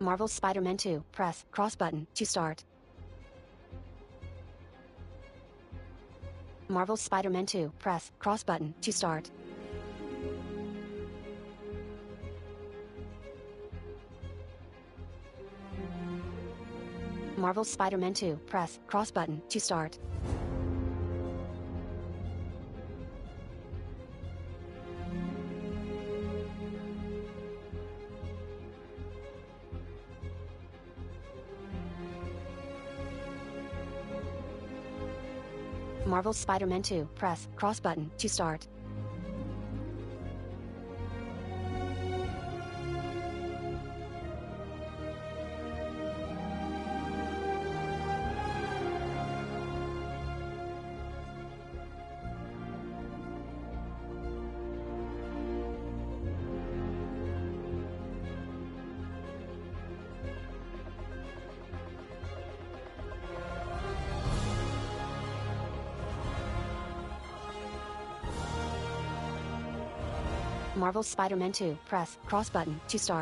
Marvel's Spider-Man 2. Press cross button to start. Marvel's Spider-Man 2. Press cross button to start. Marvel's Spider-Man 2. Press cross button to start. Marvel's Spider-Man 2. Press cross button to start. Marvel's Spider-Man 2. Press cross button to start.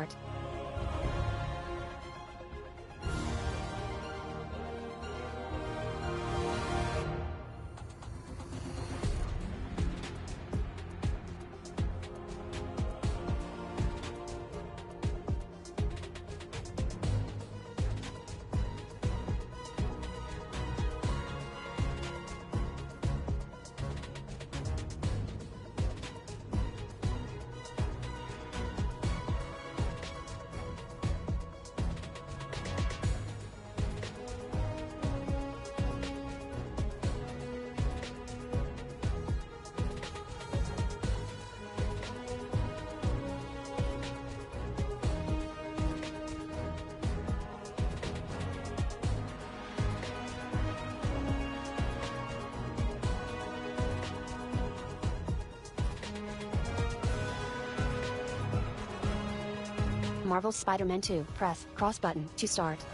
Marvel's Spider-Man 2. Press cross button to start.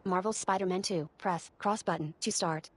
Marvel's Spider-Man 2. Press cross button to start.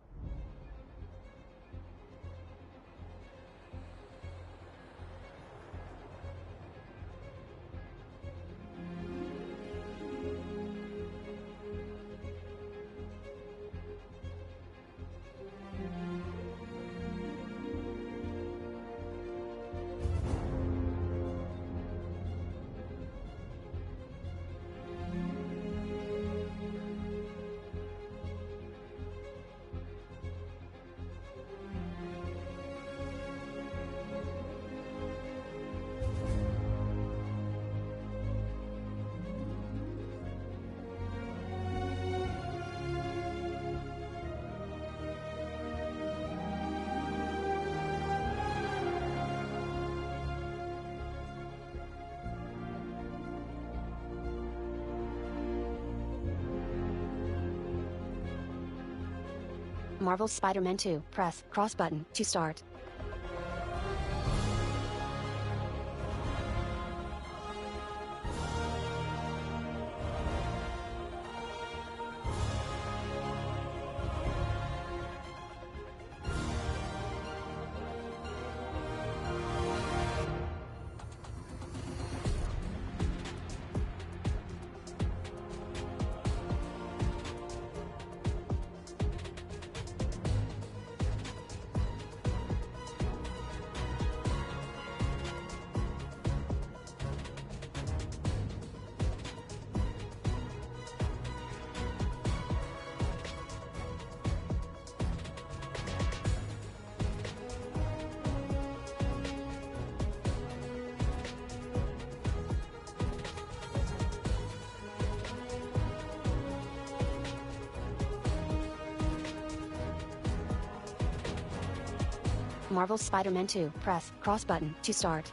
Marvel's Spider-Man 2. Press cross button to start. Marvel's Spider-Man 2. Press cross button to start.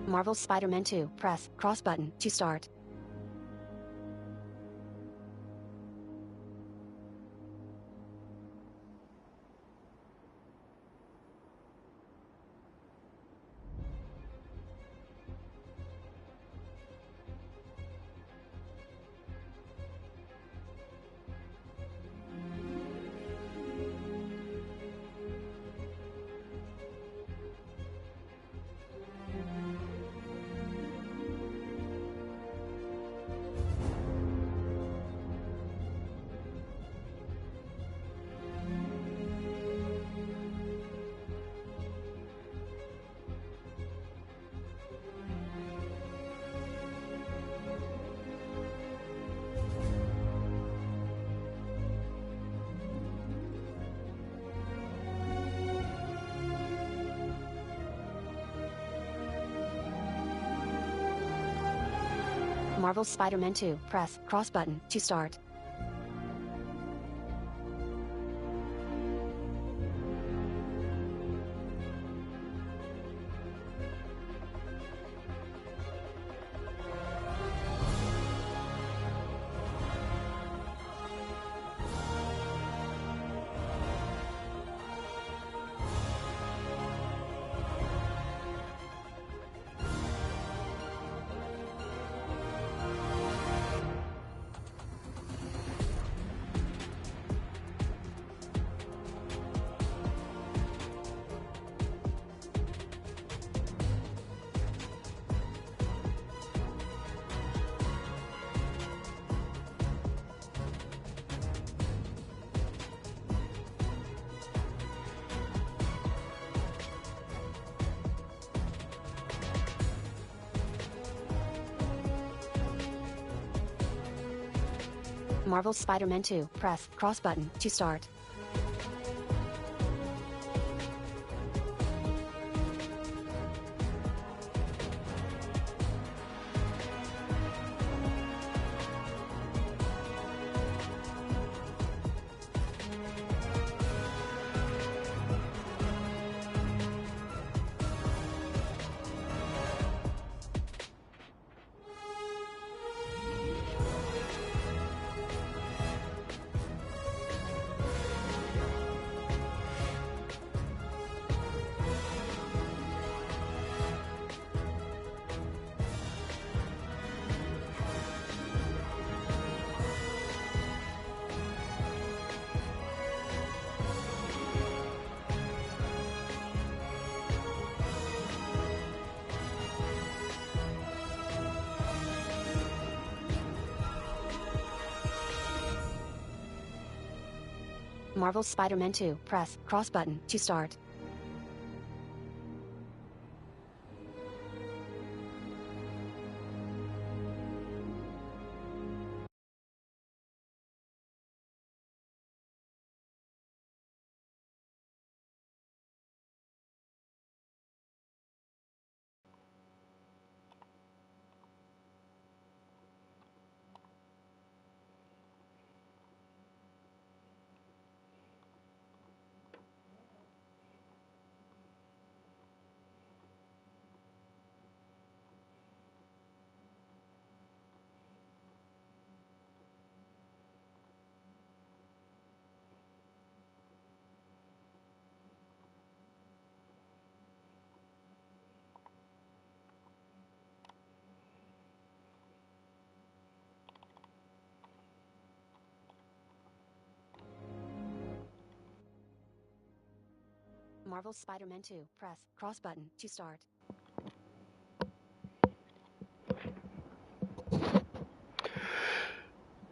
Marvel's Spider-Man 2. Press cross button to start. Marvel's Spider-Man 2. Press cross button to start. Marvel's Spider-Man 2. Press cross button to start. Marvel's Spider-Man 2. Press cross button to start. Marvel's Spider-Man 2. Press cross button to start.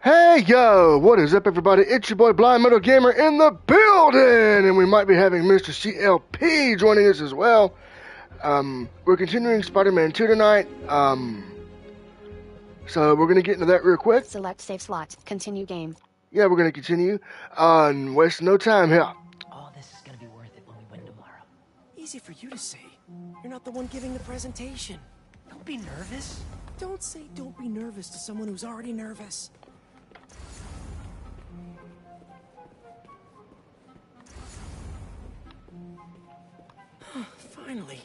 Hey yo, what is up everybody? It's your boy Blind Metal Gamer in the building! And we might be having Mr. CLP joining us as well. We're continuing Spider-Man 2 tonight. So we're gonna get into that real quick. Select save slot. Continue game. Yeah, we're gonna continue. And waste no time here. All this is gonna be worth it when we win tomorrow. Easy for you to say. You're not the one giving the presentation. Don't be nervous. Don't say don't be nervous to someone who's already nervous. Finally.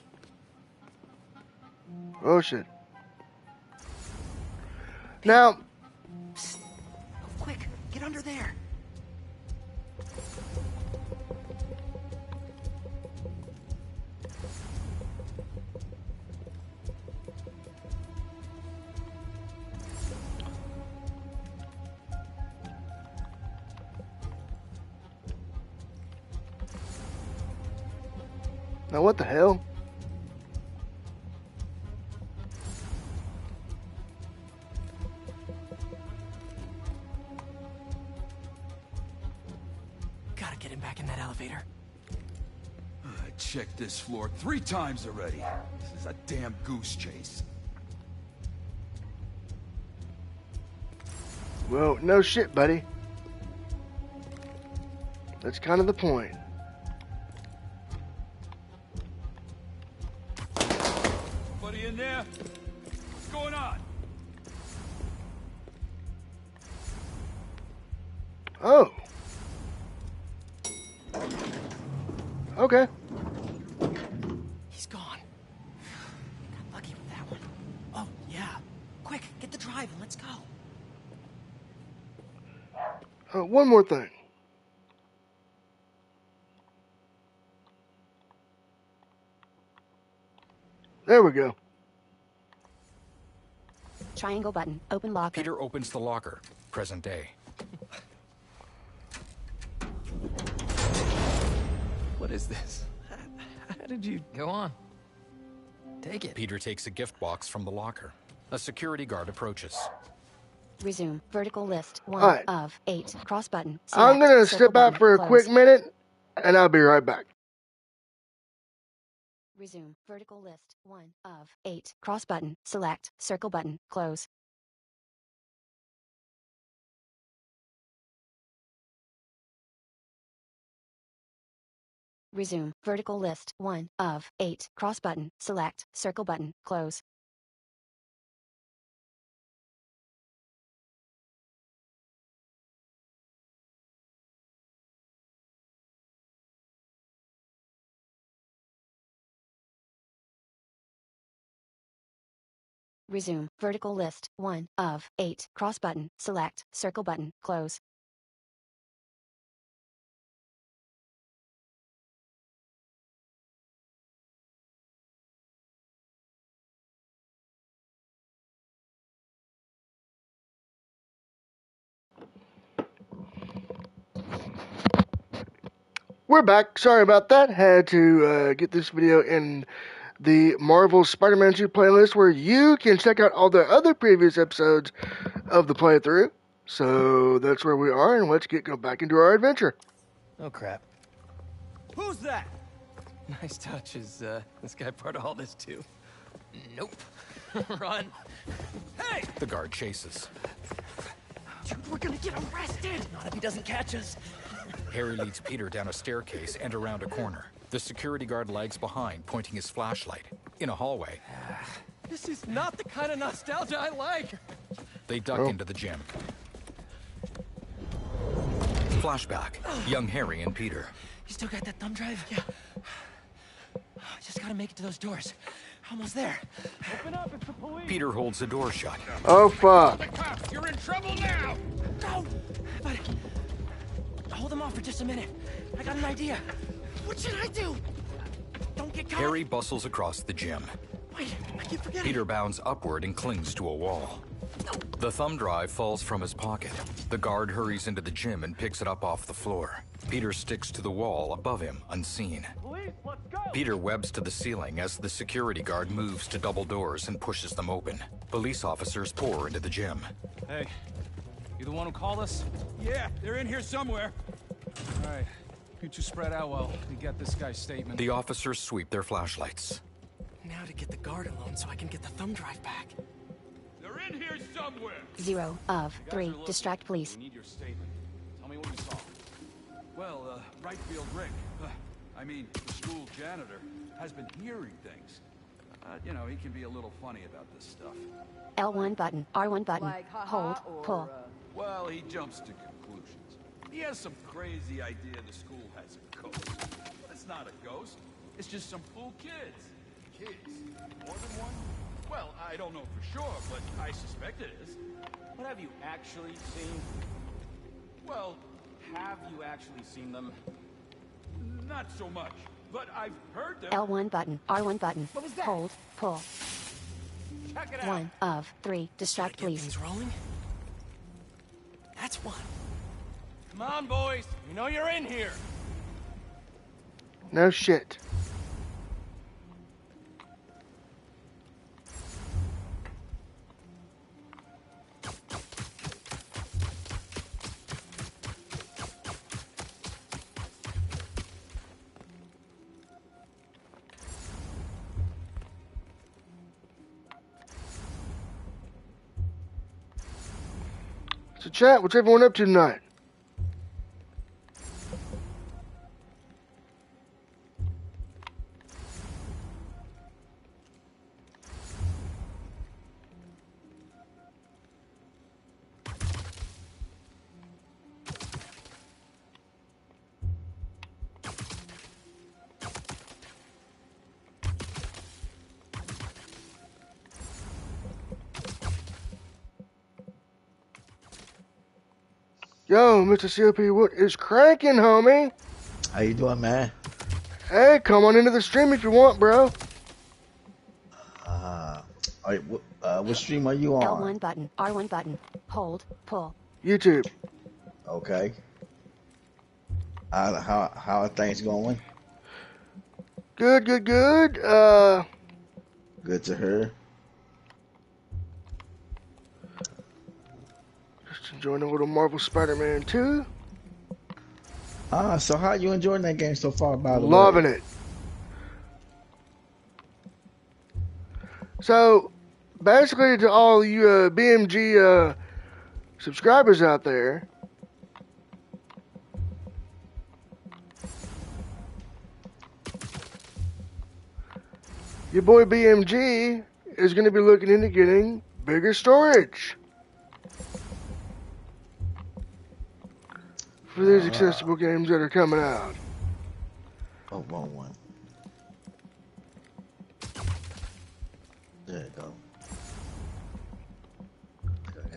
Oh shit. Now, Psst. Oh, quick, get under there. now what the hell? Gotta get him back in that elevator. I checked this floor 3 times already. This is a damn goose chase. Well, no shit, buddy. That's kind of the point. Anybody in there? What's going on? Oh. Okay. He's gone. Got lucky with that one. Oh, yeah. Quick, get the drive and let's go. One more thing. There we go. Triangle button. Open locker. Peter opens the locker. Present day. What is this? How did you... Go on. Take it. Peter takes a gift box from the locker. A security guard approaches. Resume. Vertical list. 1 Alright. of 8. Cross button. I'm Select. gonna Circle step out button. for a Close. quick minute, and I'll be right back. Resume. Vertical list. 1 of 8. Cross button. Select. Circle button. Close. Resume. Vertical list. 1 of 8. Cross button. Select. Circle button. Close. Resume. Vertical list. 1 of 8. Cross button. Select. Circle button. Close. We're back. Sorry about that. Had to get this video in the Marvel Spider-Man 2 playlist where you can check out all the other previous episodes of the playthrough. So that's where we are, and let's go back into our adventure. Oh, crap. Who's that? Nice touch. Is this guy part of all this, too? Nope. Run. Hey! The guard chases. Dude, we're gonna get arrested! Not if he doesn't catch us. Harry leads Peter down a staircase and around a corner. The security guard lags behind, pointing his flashlight. In a hallway, This is not the kind of nostalgia I like. they duck into the gym. Flashback. Young Harry and Peter. You still got that thumb drive? Yeah. Just gotta make it to those doors. Almost there. Open up, it's the police. Peter holds the door shut. Oh, fuck. Cops, you're in trouble now! Go! But... hold them off for just a minute. I got an idea. What should I do? Don't get caught. Harry bustles across the gym. Wait, I keep forgetting. Peter bounds upward and clings to a wall. The thumb drive falls from his pocket. The guard hurries into the gym and picks it up off the floor. Peter sticks to the wall above him, unseen. Police! Peter webs to the ceiling as the security guard moves to double doors and pushes them open. Police officers pour into the gym. Hey, you the one who called us? Yeah, they're in here somewhere. All right. You two spread out while we get this guy's statement. The officers sweep their flashlights. Now to get the guard alone so I can get the thumb drive back. They're in here somewhere. 0 of 3. Distract police. We need your statement. Tell me what you saw. Well, Rightfield Rick, I mean, the school janitor, has been hearing things. You know, he can be a little funny about this stuff. L1 button. R1 button. Like, haha, Hold. or, Pull. Well, he jumps to conclusions. He has some crazy idea the school has a ghost. But it's not a ghost. It's just some fool kids. Kids? More than one? Well, I don't know for sure, but I suspect it is. What have you actually seen? Well, Have you actually seen them? not so much. But I've heard them. L1 button. R1 button. What was that? Hold. Pull. Check it out. 1 of 3. Distract Get police. things rolling? That's one. Come on, boys. You know you're in here. No shit. So chat, what's everyone up to tonight? Yo, Mr. COP, what is cranking, homie? How you doing, man? Hey, come on into the stream if you want, bro. All right, what stream are you on? L1 button. R1 button. Hold. Pull. YouTube. Okay. How are things going? Good, good, good. Good to hear. Just enjoying a little Marvel Spider-Man 2. So how you enjoying that game so far, by the way? Loving it. So, basically, to all you BMG subscribers out there, your boy BMG is going to be looking into getting bigger storage for these accessible games that are coming out. Oh, wrong one. There you go.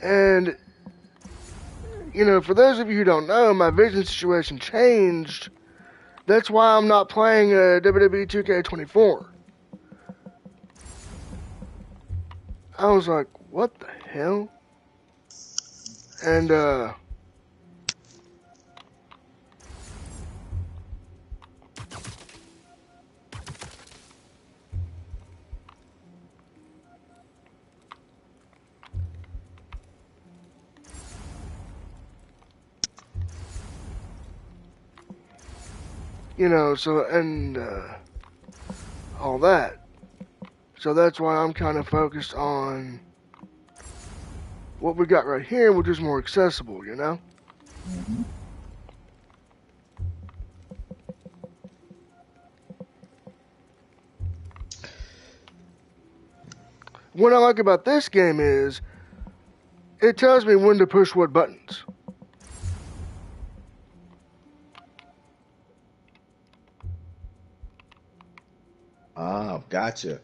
And, you know, for those of you who don't know, my vision situation changed. That's why I'm not playing WWE 2K24. I was like, what the hell? And, you know, so, and, all that. So that's why I'm kind of focused on what we got right here, which is more accessible, you know? What I like about this game is it tells me when to push what buttons. Ah, gotcha.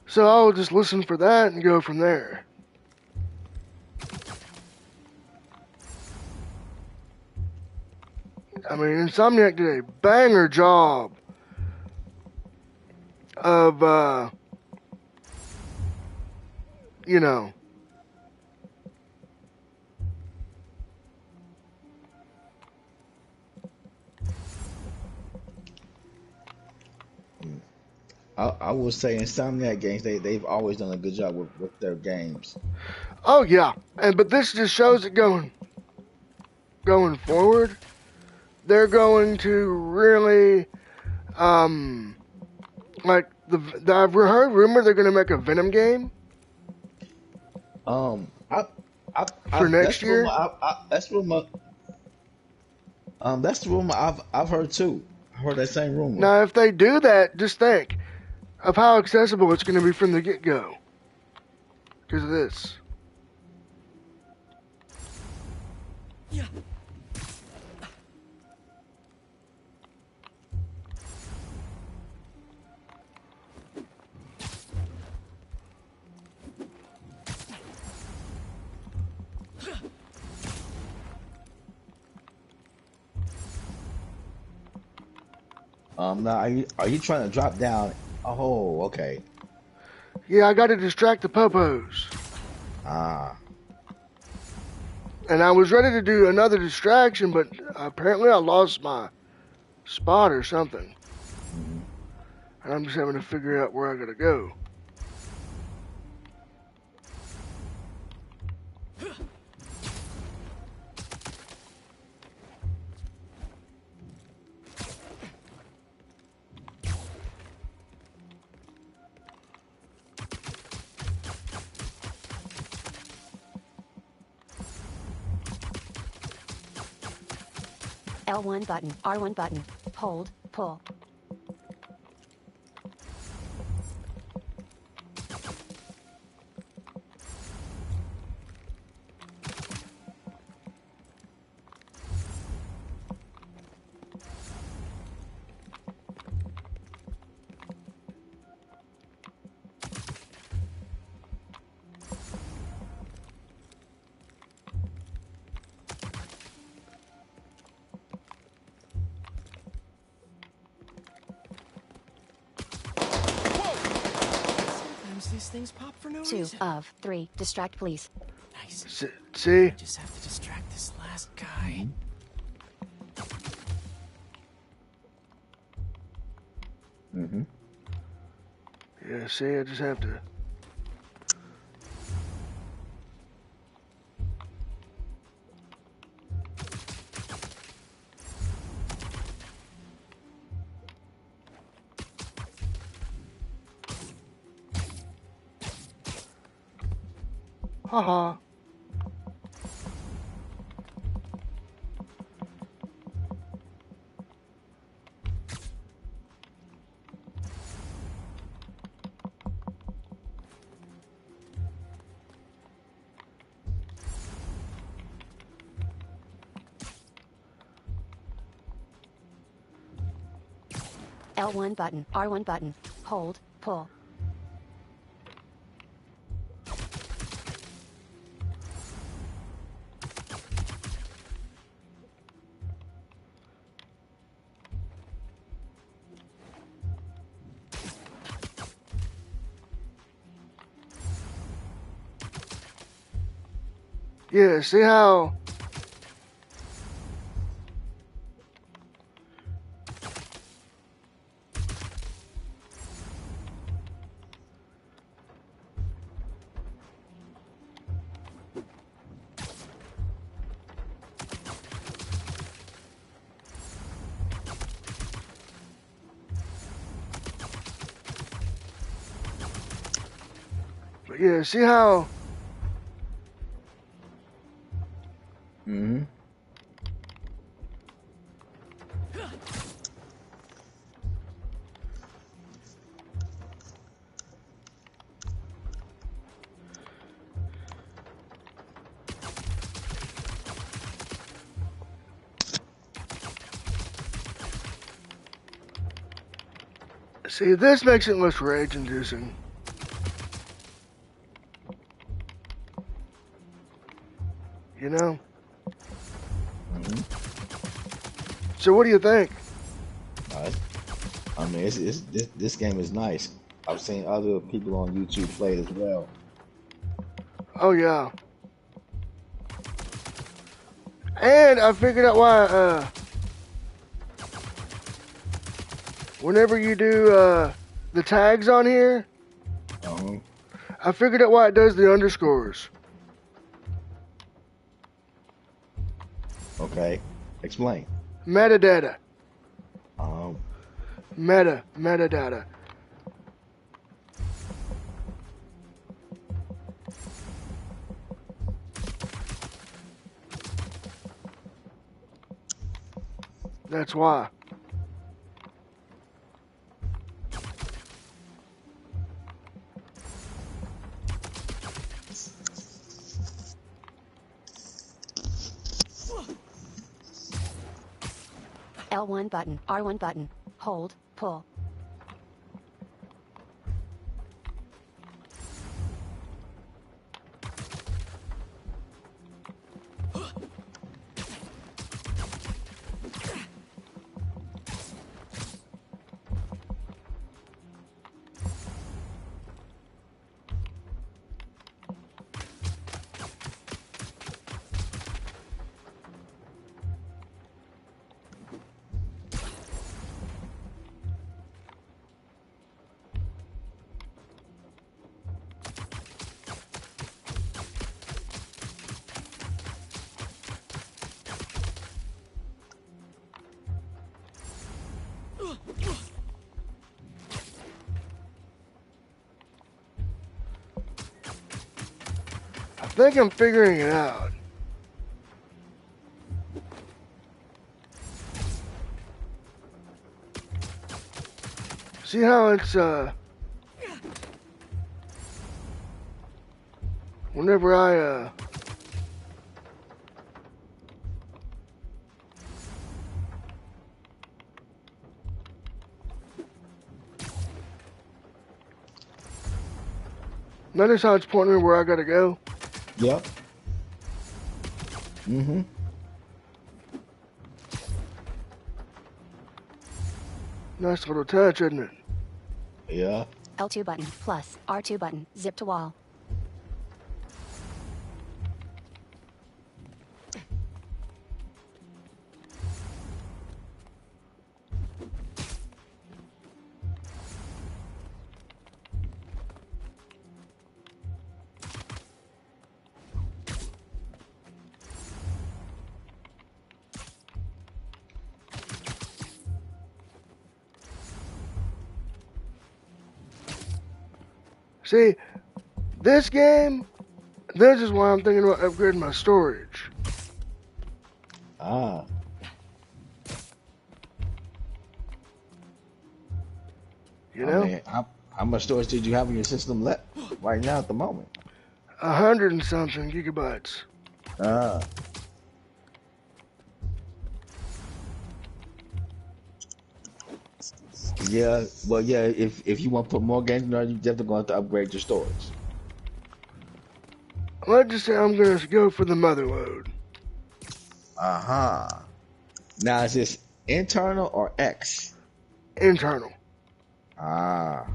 So I'll just listen for that and go from there. I mean, Insomniac did a banger job of, you know, I would say Insomniac games, they've always done a good job with their games. oh yeah, but this just shows it going forward. They're going to really, like I've heard rumor they're going to make a Venom game. For next year. That's rumor. That's the rumor I've heard too. I heard that same rumor. Now, if they do that, just think of how accessible it's going to be from the get-go because of this. Yeah. Now are you trying to drop down? Oh, okay. Yeah, I got to distract the popos. Ah. And I was ready to do another distraction, but apparently I lost my spot or something. And I'm just having to figure out where I got to go. L1 button, R1 button, hold, pull. Sometimes these things pop for no 2 reason. of 3, distract please. Nice. See? I just have to distract this last guy. Mm-hmm. Yeah, see, I just have to. Haha. L1 button, R1 button, hold, pull. Yeah, see how. But yeah, see how. Mm-hmm. See, this makes it less rage-inducing. You know? So what do you think? Uh, I mean, this game is nice. I've seen other people on YouTube play it as well. Oh yeah. And I figured out why. Whenever you do the tags on here, Uh-huh. I figured out why it does the underscores. Okay, explain. Metadata. Um, Metadata. That's why. L1 button, R1 button. Hold, pull. I think I'm figuring it out. See how it's whenever I notice how it's pointing me where I gotta go? yep. Mm-hmm. Nice little touch, isn't it? Yeah. L2 button, plus, R2 button, zip to wall. See, this game, this is why I'm thinking about upgrading my storage. Ah. You know? I mean, how much storage did you have in your system left right now at the moment? 100 and something gigabytes. Ah. Yeah, well, yeah. If you want to put more games in there, you definitely going to have to upgrade your storage. Let's just say I'm gonna go for the mother load. Uh-huh. Now, is this internal or X? Internal. Ah.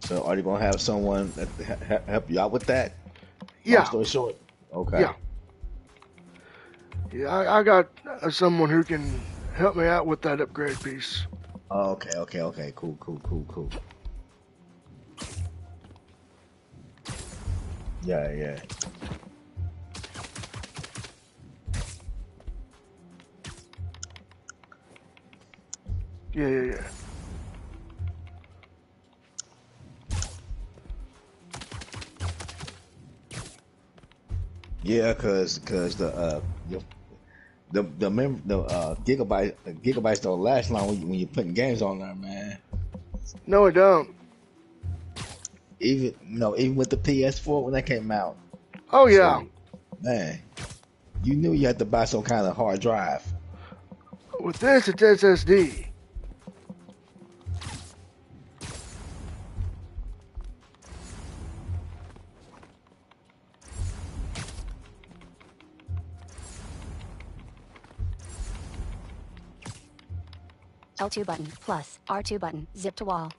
So, are you gonna have someone that help you out with that? Yeah. Long story short. Okay. Yeah. Yeah, I got someone who can help me out with that upgrade piece. Okay. Okay. Cool. Yeah. Yeah. Yeah, cause the gigabytes don't last long when you're putting games on there, man. No, I don't. Even with the PS4 when that came out. Oh yeah. Man, you knew you had to buy some kind of hard drive. With this, it's SSD. L2 button, plus, R2 button, zip to wall.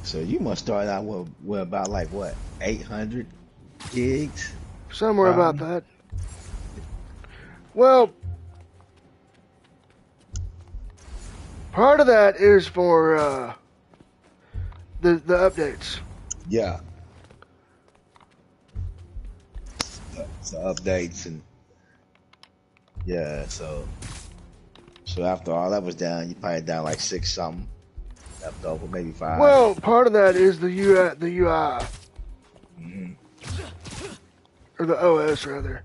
So you must start out with about like what, 800 gigs? Somewhere about that. Well, part of that is for the updates. Yeah. So updates and yeah, so after all that was down, you probably down like 6 something. Left over, maybe 5. Well, part of that is the UI, Mm-hmm. or the OS rather.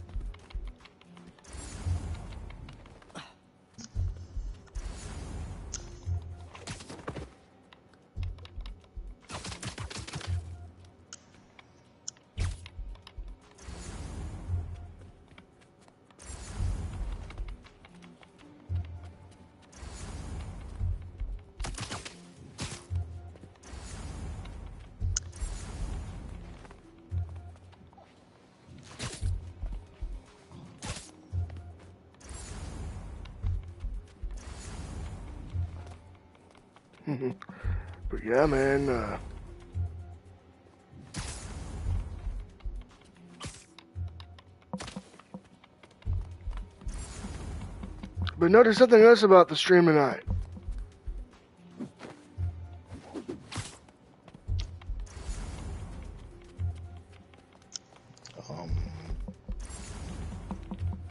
But yeah, man. But notice something else about the stream tonight.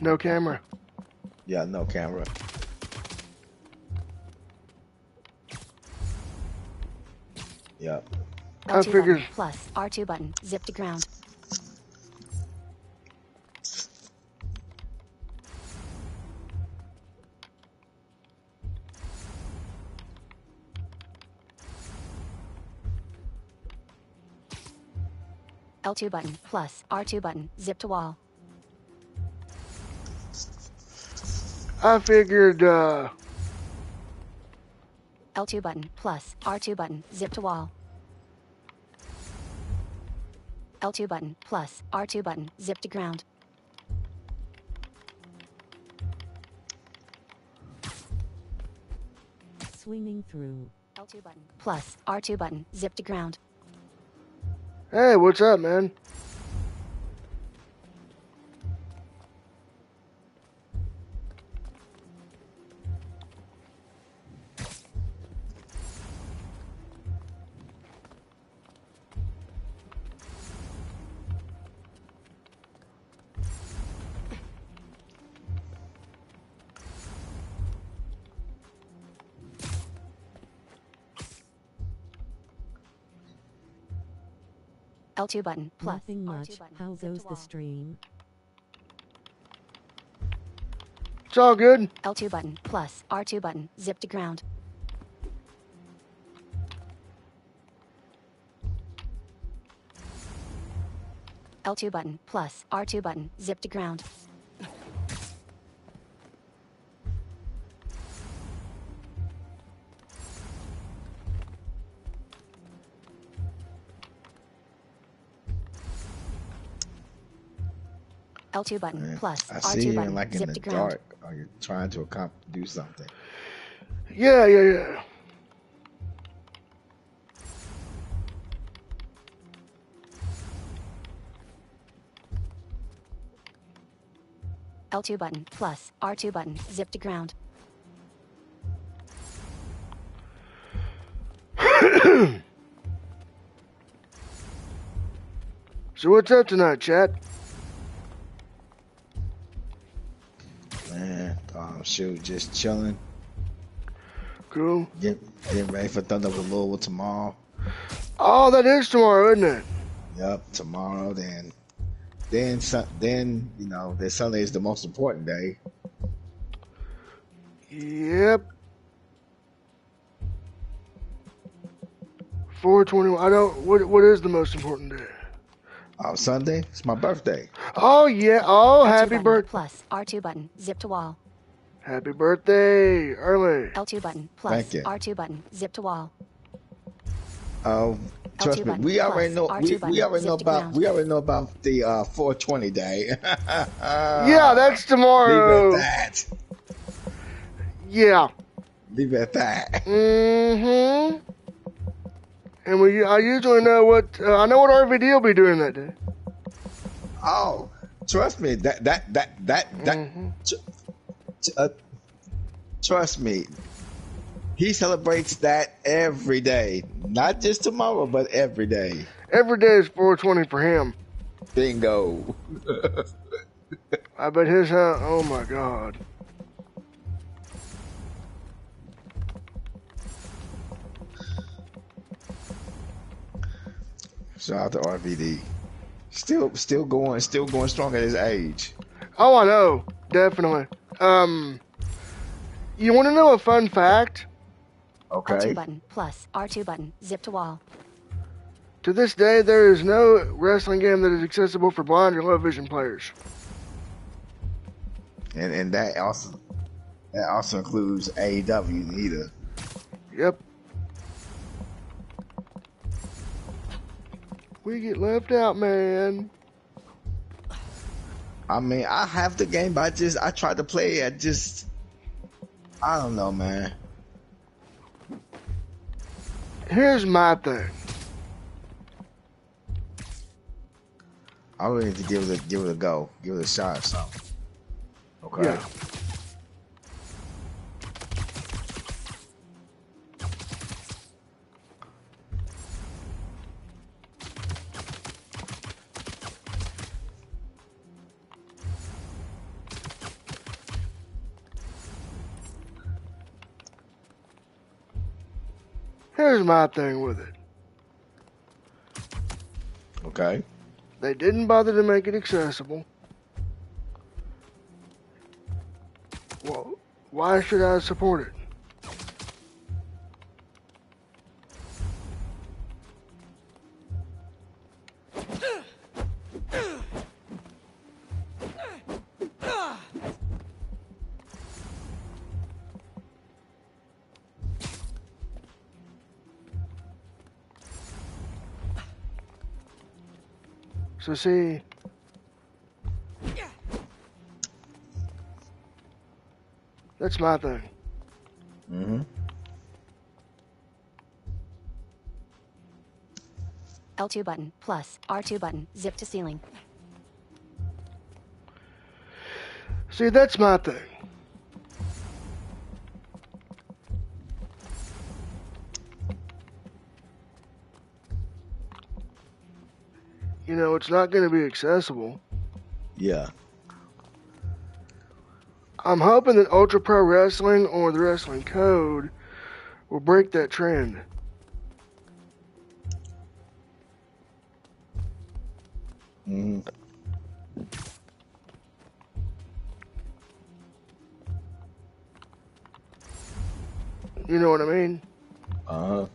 No camera. Yeah, no camera. Yep. I L2 figured. button, plus, R2 button, zip to ground. L2 button, plus, R2 button, zip to wall. I figured. L2 button, plus, R2 button, zip to wall. L2 button, plus, R2 button, zip to ground. Swinging through. L2 button, plus, R2 button, zip to ground. Hey, what's up, man? L2 button, plus, Nothing much. R2 button, How zip to goes the wall. stream? It's all good. L2 button, plus, R2 button, zip to ground. L2 button, plus, R2 button, zip to ground. L2 button, Man, plus, I see R2 you button, like in zip the to ground. dark. Are you trying to do something? Yeah. L2 button, plus, R2 button, zip to ground. So what's up tonight, chat? Man, shoot, just chilling. Cool. Getting ready for Thunder with Louisville tomorrow. Oh, that is tomorrow, isn't it? Yep, tomorrow. Then you know, that Sunday is the most important day. Yep. 420. I don't. What is the most important day? Sunday. It's my birthday. Oh yeah. Oh, L2 happy button birthday. plus R2 button. Zip to wall. Happy birthday, early. L2 button Thank plus you. R2 button. Zip to wall. Trust L2 me, button we already plus know. R2 We button. already know Zip to about. ground. We already know about the 420 day. Yeah, that's Leave it at tomorrow. that. Yeah. Leave it at that. Mm-hmm. And I usually know what I know what RVD will be doing that day. Oh, trust me. Mm-hmm. Trust me. He celebrates that every day, not just tomorrow, but every day. Every day is 420 for him. Bingo. I bet his house. Oh my God. Shout out to RVD. Still going strong at his age. Oh, I know. Definitely. You want to know a fun fact? Okay. L2 button plus R2 button. Zip to wall. To this day, there is no wrestling game that is accessible for blind or low vision players. And that also includes AEW either. Yep. We get left out, man. I mean, I have the game, but I tried to play it. I don't know, man. Here's my thing. I really need to give it a go, give it a shot or something. Okay. Yeah. Here's my thing with it. Okay. They didn't bother to make it accessible. Well, why should I support it? So see, that's my thing. Mm-hmm. L2 button plus R2 button. Zip to ceiling. See, that's my thing. You know, it's not going to be accessible. Yeah. I'm hoping that Ultra Pro Wrestling or the Wrestling Code will break that trend. Mm-hmm. You know what I mean? Uh-huh.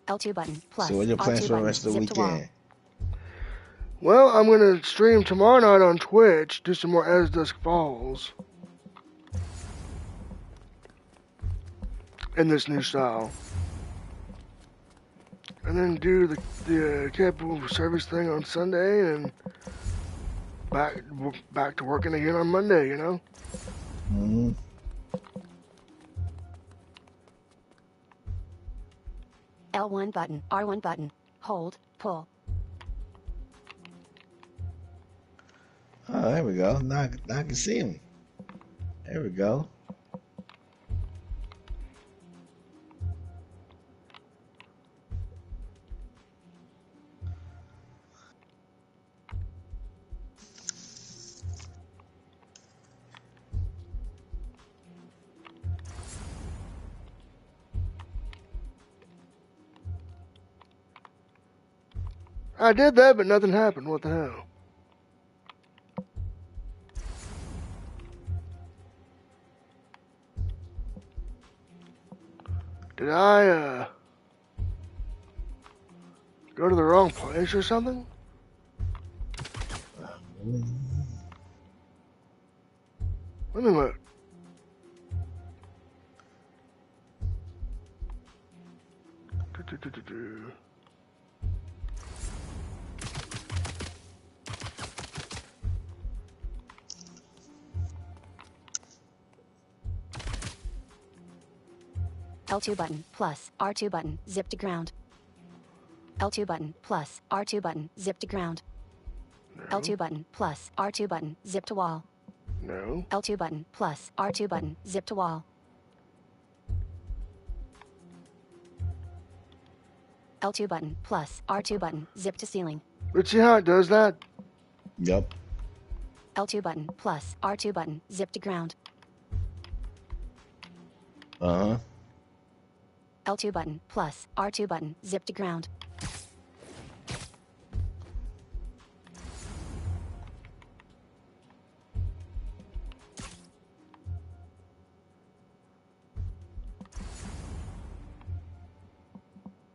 L2 button plus So what are your plans R2 for the button. rest of the Zip to wall. weekend? Well, I'm going to stream tomorrow night on Twitch, do some more As Dusk Falls. In this new style. And then do the capital service thing on Sunday and back to working again on Monday, you know? Mm-hmm. L1 button. R1 button. Hold. Pull. Oh, there we go. Now I can see him. There we go. I did that, but nothing happened. What the hell? Did I, go to the wrong place or something? Let me look. Do. L2 button, plus, R2 button, zip to ground. L2 button, plus, R2 button, zip to ground. No. L2 button, plus, R2 button, zip to wall. No. L2 button, plus, R2 button, zip to wall. L2 button, plus, R2 button, zip to ceiling. But see how it does that? Yep. L2 button, plus, R2 button, zip to ground. Uh-huh. L2 button, plus, R2 button, zip to ground.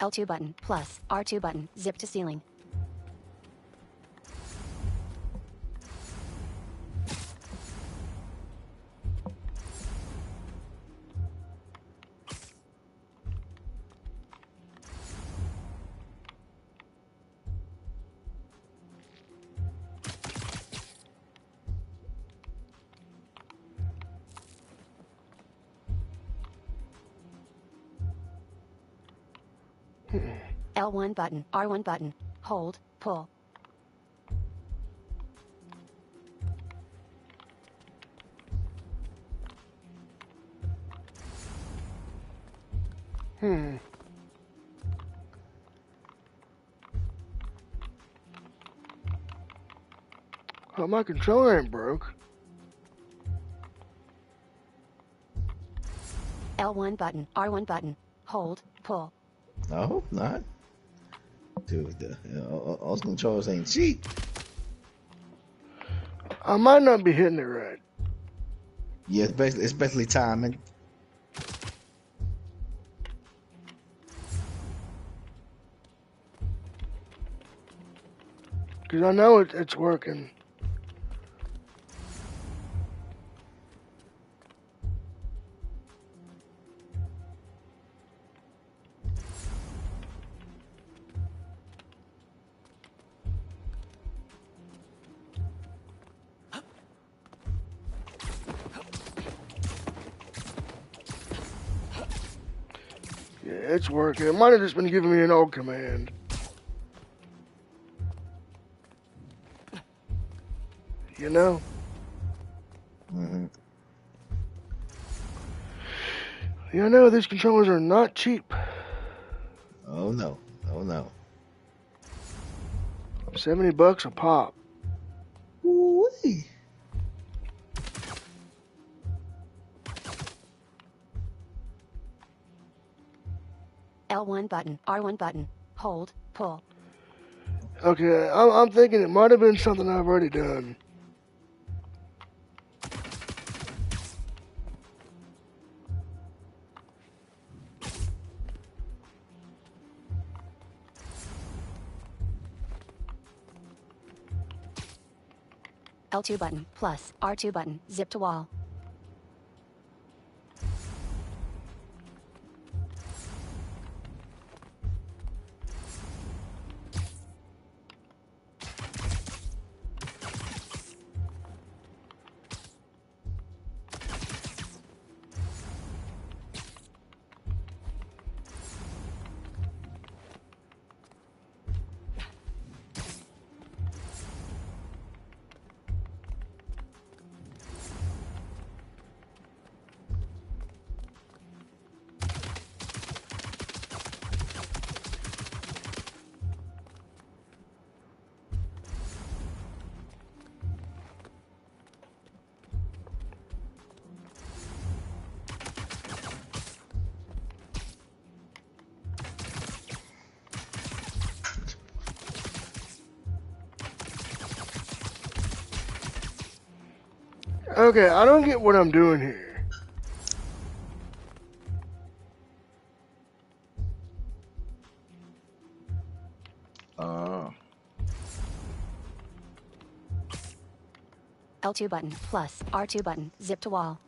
L2 button, plus, R2 button, zip to ceiling. L1 button, R1 button, hold, pull. Oh, my controller ain't broke. L1 button, R1 button, hold, pull. I hope not. Dude, those controls ain't cheap. I might not be hitting it right. Yeah, especially timing. Because I know it's working. Yeah, it's working. It might have just been giving me an old command. You know? Mm-hmm. Yeah, I know these controllers are not cheap. Oh no. Oh no. $70 a pop. Ooh-wee. L1 button, R1 button, hold, pull. Okay, I'm thinking it might have been something I've already done. L2 button, plus, R2 button, zip to wall. Okay, I don't get what I'm doing here. L2 button plus R2 button. Zip to wall.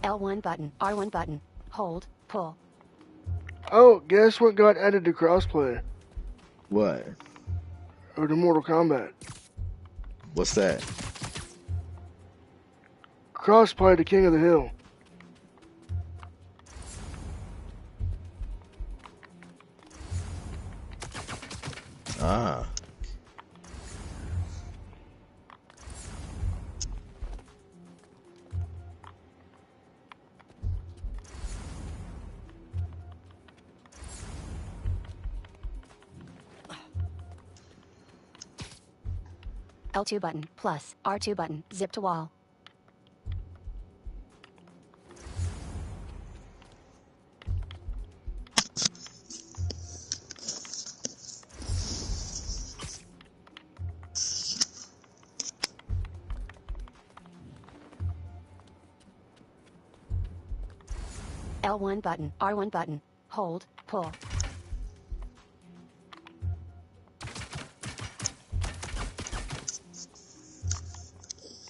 L1 button. R1 button. Hold. Pull. Oh, guess what got added to crossplay? What? Or to Mortal Kombat? What's that? Crossplay to King of the Hill. Ah. L2 button plus R2 button. Zip to wall. L1 button. R1 button. Hold. Pull.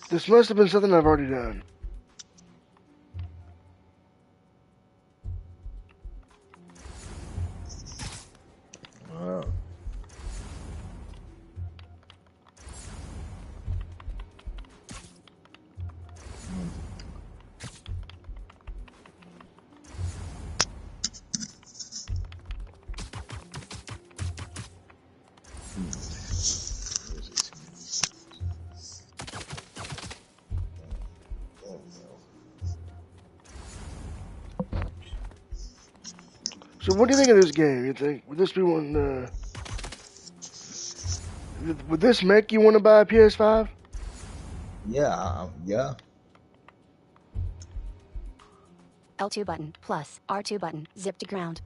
This must have been something I've already done. Oh. So what do you think of this game? You think, would this be one, would this make you want to buy a PS5? Yeah, yeah. L2 button plus R2 button. Zip to ground.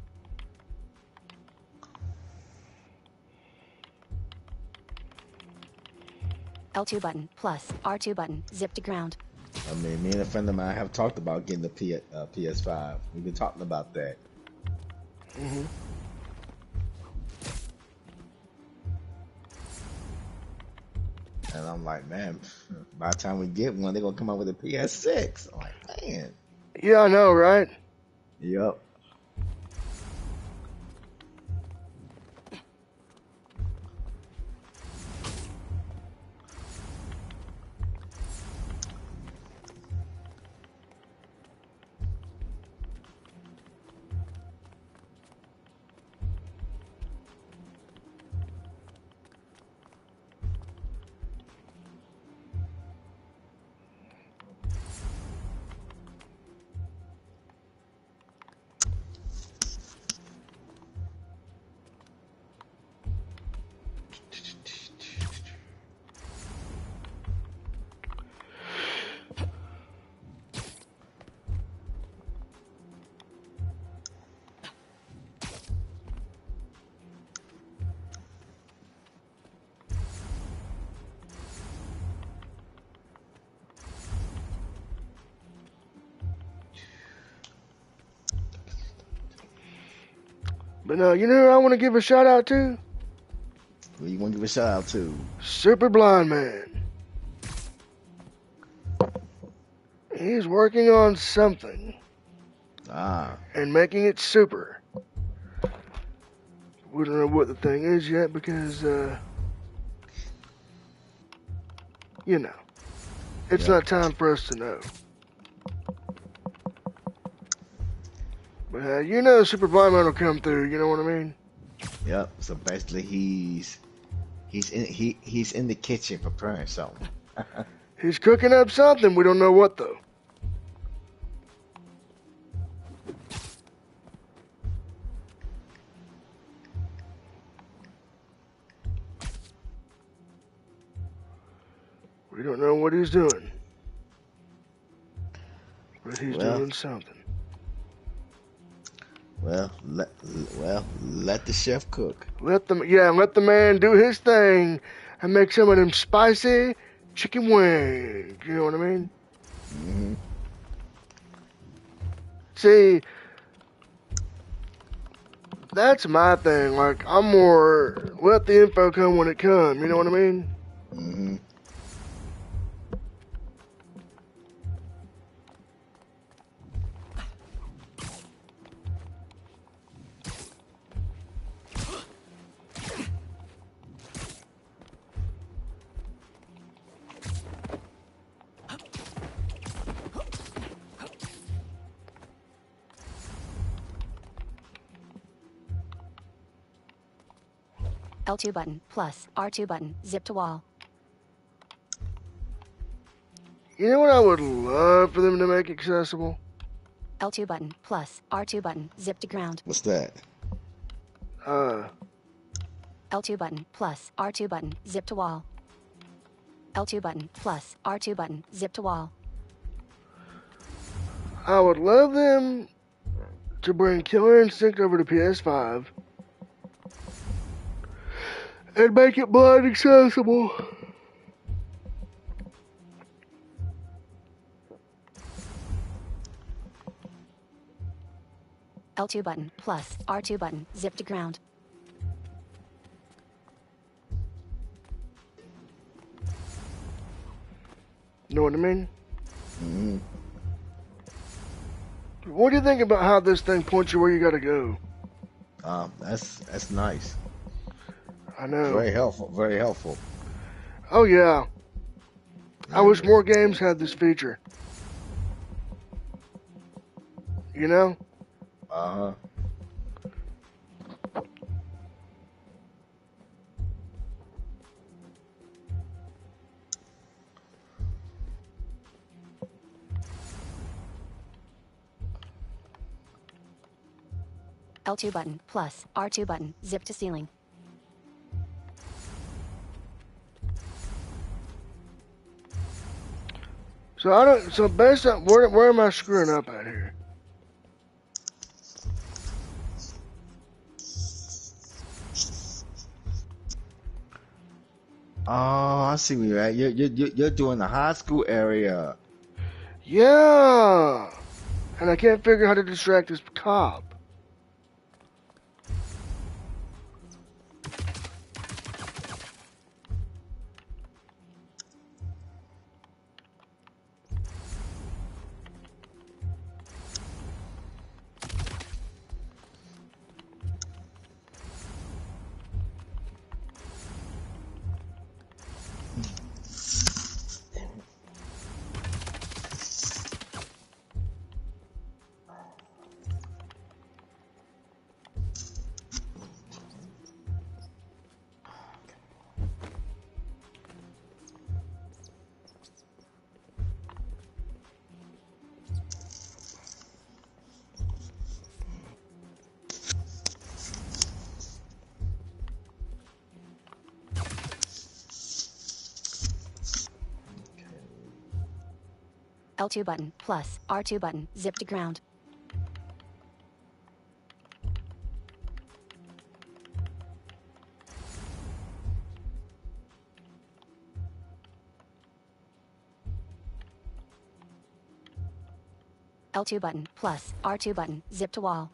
L2 button plus R2 button. Zip to ground. I mean, me and a friend of mine have talked about getting the PS5. We've been talking about that. Mm-hmm. And I'm like, man, by the time we get one, they're gonna come out with a PS6. I'm like, man. Yeah, I know, right? Yep. But you know who I want to give a shout out to? Who you want to give a shout out to? Super Blind Man. He's working on something Ah. and making it super. We don't know what the thing is yet because, you know, it's not time for us to know. But you know, Super Blind Man will come through. You know what I mean? Yep. So basically, he's in the kitchen preparing something. He's cooking up something. We don't know what though. We don't know what he's doing. But he's Well. doing something. Well, let the chef cook. Let the man do his thing and make some of them spicy chicken wings. You know what I mean? Mm-hmm. See, that's my thing. Like, I'm more let the info come when it comes. You know what I mean? Mm-hmm. L2 button, plus, R2 button, zip to wall. You know what I would love for them to make accessible? L2 button, plus, R2 button, zip to ground. What's that? L2 button, plus, R2 button, zip to wall. L2 button, plus, R2 button, zip to wall. I would love them to bring Killer Instinct over to PS5 and make it blind accessible. L2 button, plus, R2 button, zip to ground. Know what I mean? Mm-hmm. What do you think about how this thing points you where you gotta go? That's nice. I know. Very helpful. Very helpful. Oh yeah. I wish more games had this feature. You know? Uh-huh. L2 button, plus, R2 button, zip to ceiling. So based on where am I screwing up at here? Oh, I see where you're at. You're doing the high school area. Yeah. And I can't figure out how to distract this cop. L2 button, plus, R2 button, zip to ground. L2 button, plus, R2 button, zip to wall.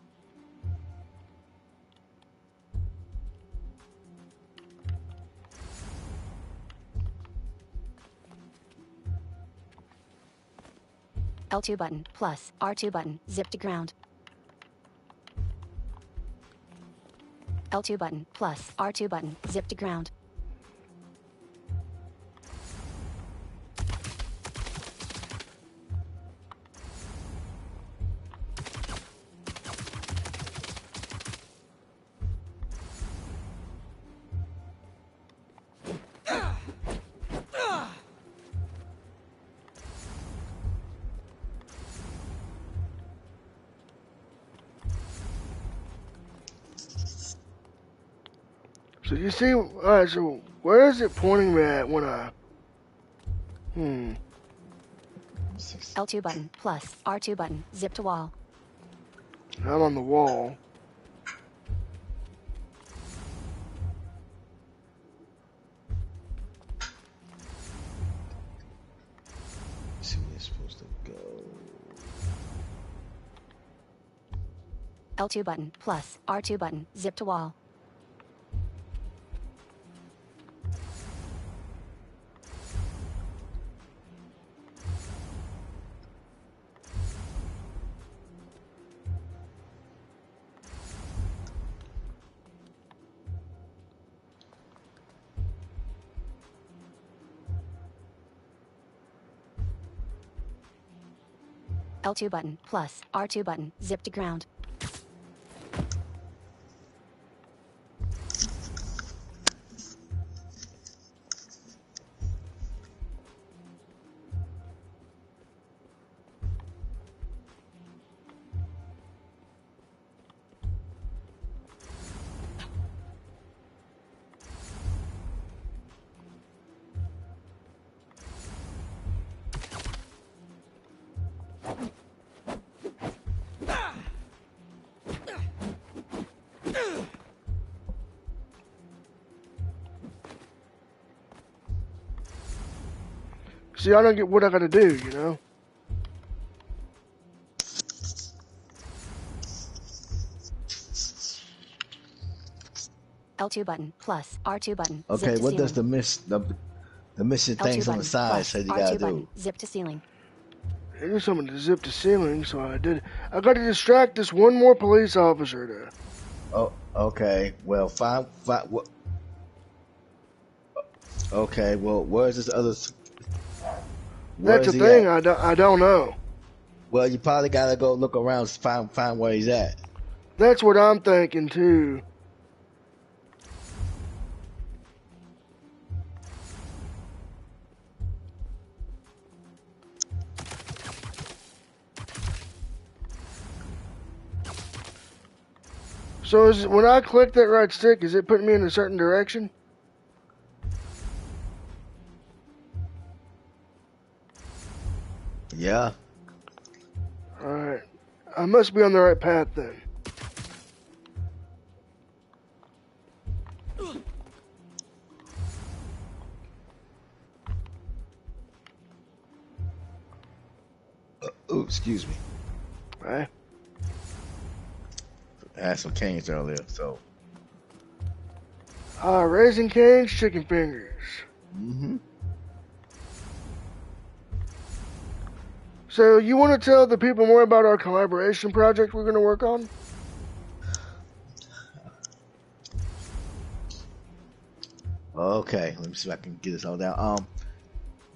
L2 button, plus, R2 button, zip to ground. L2 button, plus, R2 button, zip to ground. So you see, alright, so where is it pointing me at when I... L2 button plus R2 button. Zip to wall. I'm on the wall. Let's see where you're supposed to go. L2 button plus R2 button. Zip to wall. L2 button plus R2 button. Zip to ground. See, I don't get what I gotta do, you know? L2 button plus R2 button. Okay, Zip to what does ceiling. the mission L2 things on button the side plus say you R2 gotta button. do? Zip to ceiling. Here's something to zip the ceiling, so I did. I gotta distract this one more police officer to. Oh, okay. Well, fine. Okay, well, where's this other? That's the thing, I don't know. Well, you probably gotta go look around to find where he's at. That's what I'm thinking, too. So when I click that right stick, is it putting me in a certain direction? Yeah. Alright. I must be on the right path then. Oh, excuse me. Right? I had some canes earlier, so. Raising Cane's chicken fingers. Mm-hmm. So you want to tell the people more about our collaboration project we're going to work on? Okay, let me see if I can get this all down.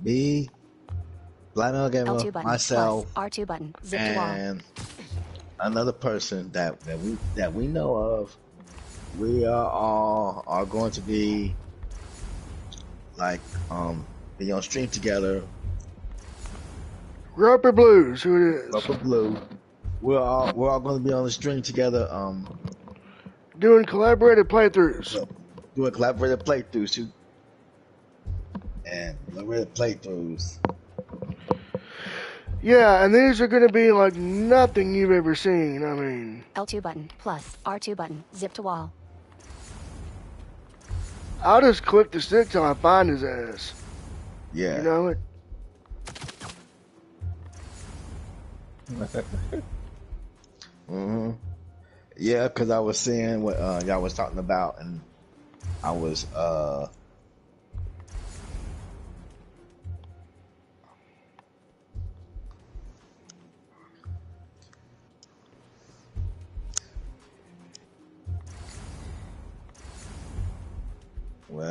Me, Blind Male Gamer, L2 button myself, plus R2 button. Zip to wall. and another person that we know of. We are going to be like be on stream together. Rubber Blues, who it is. Rubber Blue. We're all going to be on the stream together. Doing collaborative playthroughs. Doing collaborative playthroughs. And collaborative playthroughs. Yeah, and these are going to be like nothing you've ever seen. I mean, L2 button plus R2 button. Zip to wall. I'll just click the stick till I find his ass. Yeah. You know it? Mm-hmm. Yeah, because I was seeing what y'all was talking about, and I was well,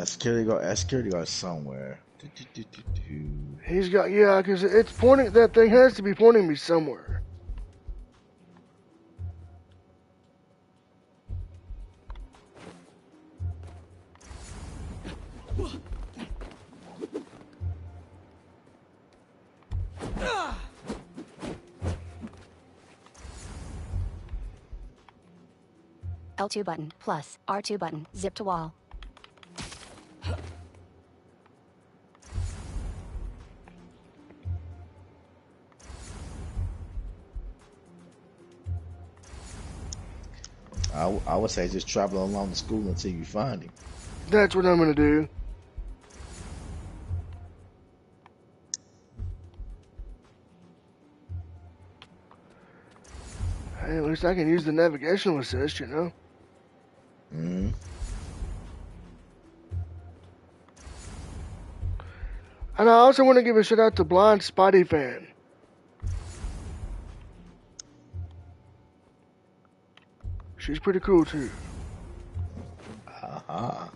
security guard somewhere. He's got, yeah, because it's pointing, that thing has to be pointing me somewhere. L2 button plus R2 button. Zip to wall. I would say just travel along the school until you find him. That's what I'm gonna do. Hey, at least I can use the navigational assist, you know? Mm. And I also want to give a shout out to Blind Spotty Fan. She's pretty cool too. Uh-huh.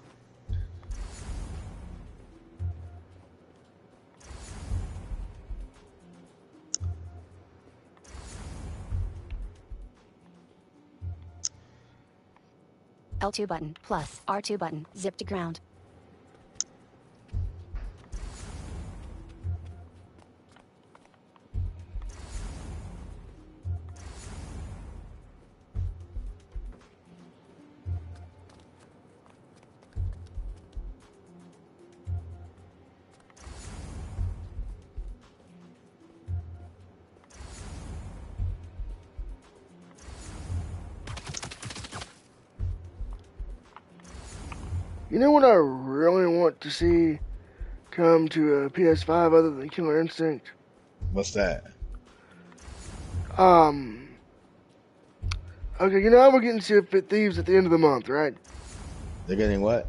L2 button plus R2 button. Zip to ground. You know what I really want to see come to a PS5 other than Killer Instinct? What's that? Okay, you know how we're getting Sea of Thieves at the end of the month, right? They're getting what?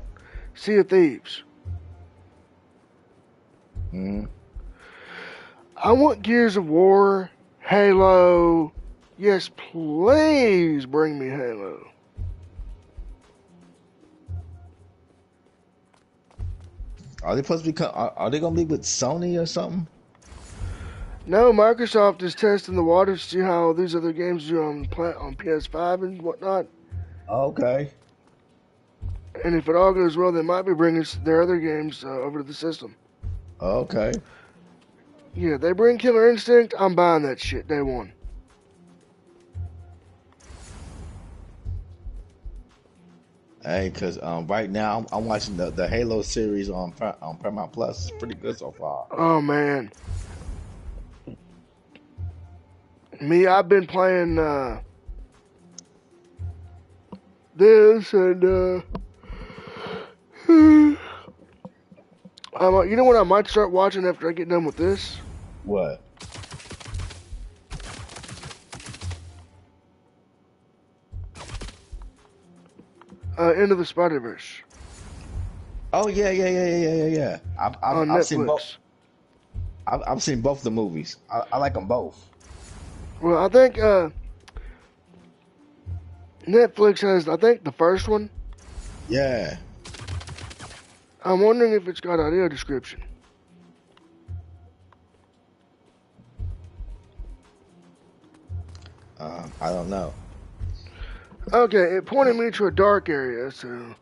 Sea of Thieves. Mm. I want Gears of War, Halo. Yes, please bring me Halo. Are they supposed to be? Are they gonna be with Sony or something? No, Microsoft is testing the waters to see how these other games do on PS5 and whatnot. Okay. And if it all goes well, they might be bringing their other games over to the system. Okay. Yeah, they bring Killer Instinct, I'm buying that shit day one. Hey, cause right now I'm watching the Halo series on Paramount Plus. It's pretty good so far. Oh man, me, I've been playing this and you know what I might start watching after I get done with this? What? Into the Spider-Verse. Oh yeah. On I've seen both. Netflix. I've seen both the movies. I like them both. Well, I think Netflix has, I think, the first one. Yeah. I'm wondering if it's got audio description. I don't know. Okay, it pointed me to a dark area, so.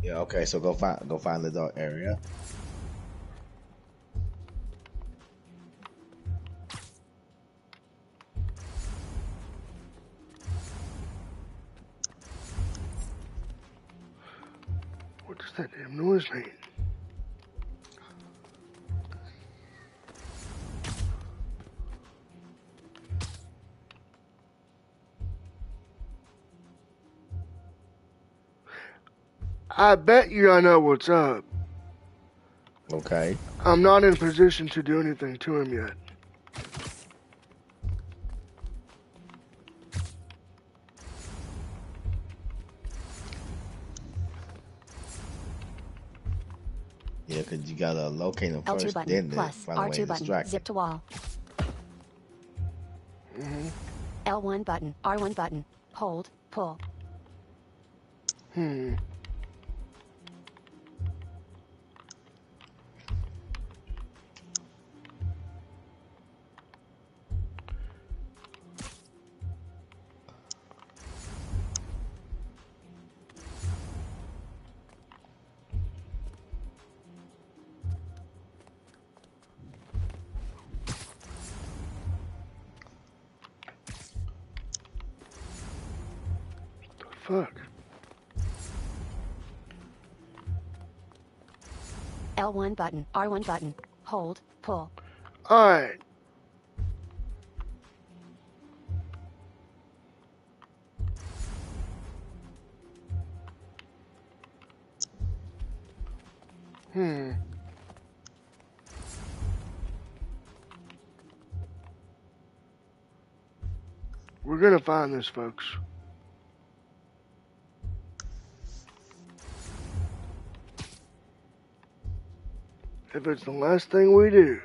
Yeah. Okay. So go find the dark area. What does that damn noise mean? I bet you I know what's up. Okay. I'm not in a position to do anything to him yet. Yeah, cause you gotta locate them L2 first, button then plus find a way to R2 button. distract Zip to wall. L1 button. R1 button. Hold. Pull. Fuck. L1 button. R1 button. Hold. Pull. Alright. We're gonna find this, folks. If it's the last thing we do.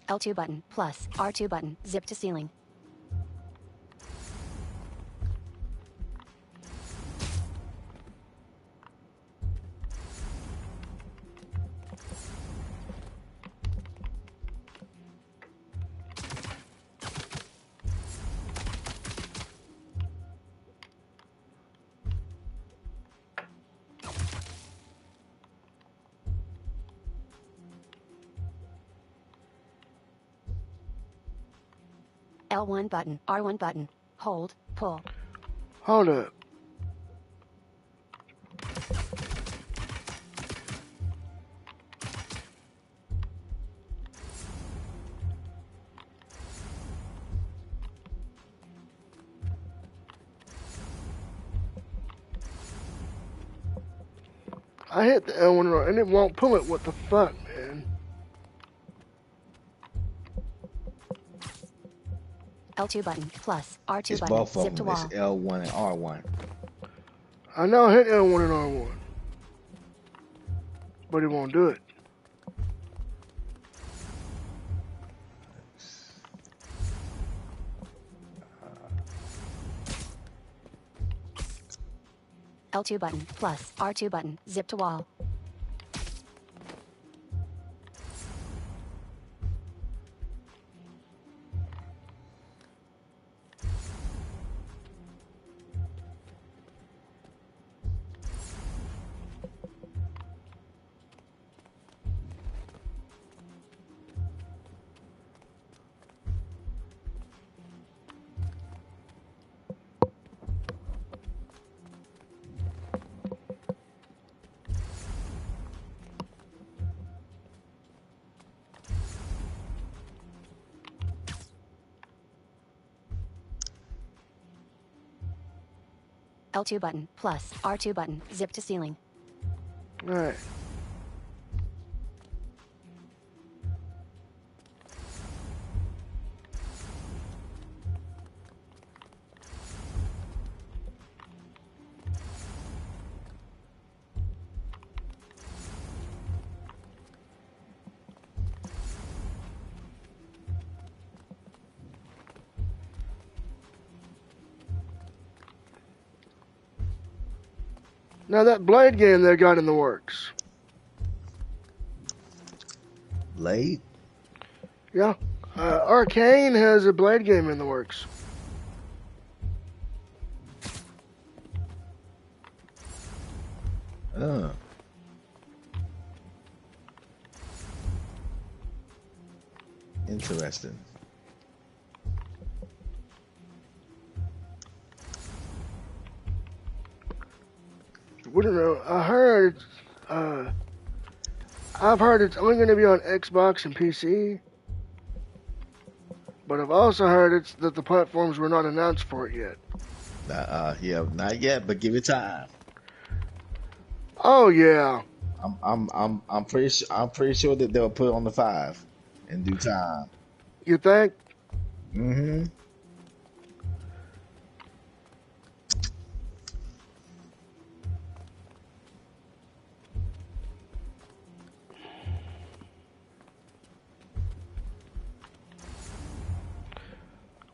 L2 button plus R2 button. Zip to ceiling. L1 button, R1 button. Hold, pull. Hold up. I hit the L1 and it won't pull it. What the fuck, man? L2 button plus R2 It's button. both of Zip to them. wall. It's L1 and R1. I know I hit L1 and R1. But it won't do it. L2 button plus R2 button. Zip to wall. L2 button plus R2 button. Zip to ceiling. Alright. Now that Blade game they got in the works. Blade? Yeah. Arcane has a Blade game in the works. Interesting. Wouldn't know. I've heard it's only going to be on Xbox and PC. But I've also heard it's that the platforms were not announced for it yet. Yeah, not yet, but give it time. Oh yeah. I'm pretty sure that they'll put it on the 5 in due time. You think? Mm-hmm.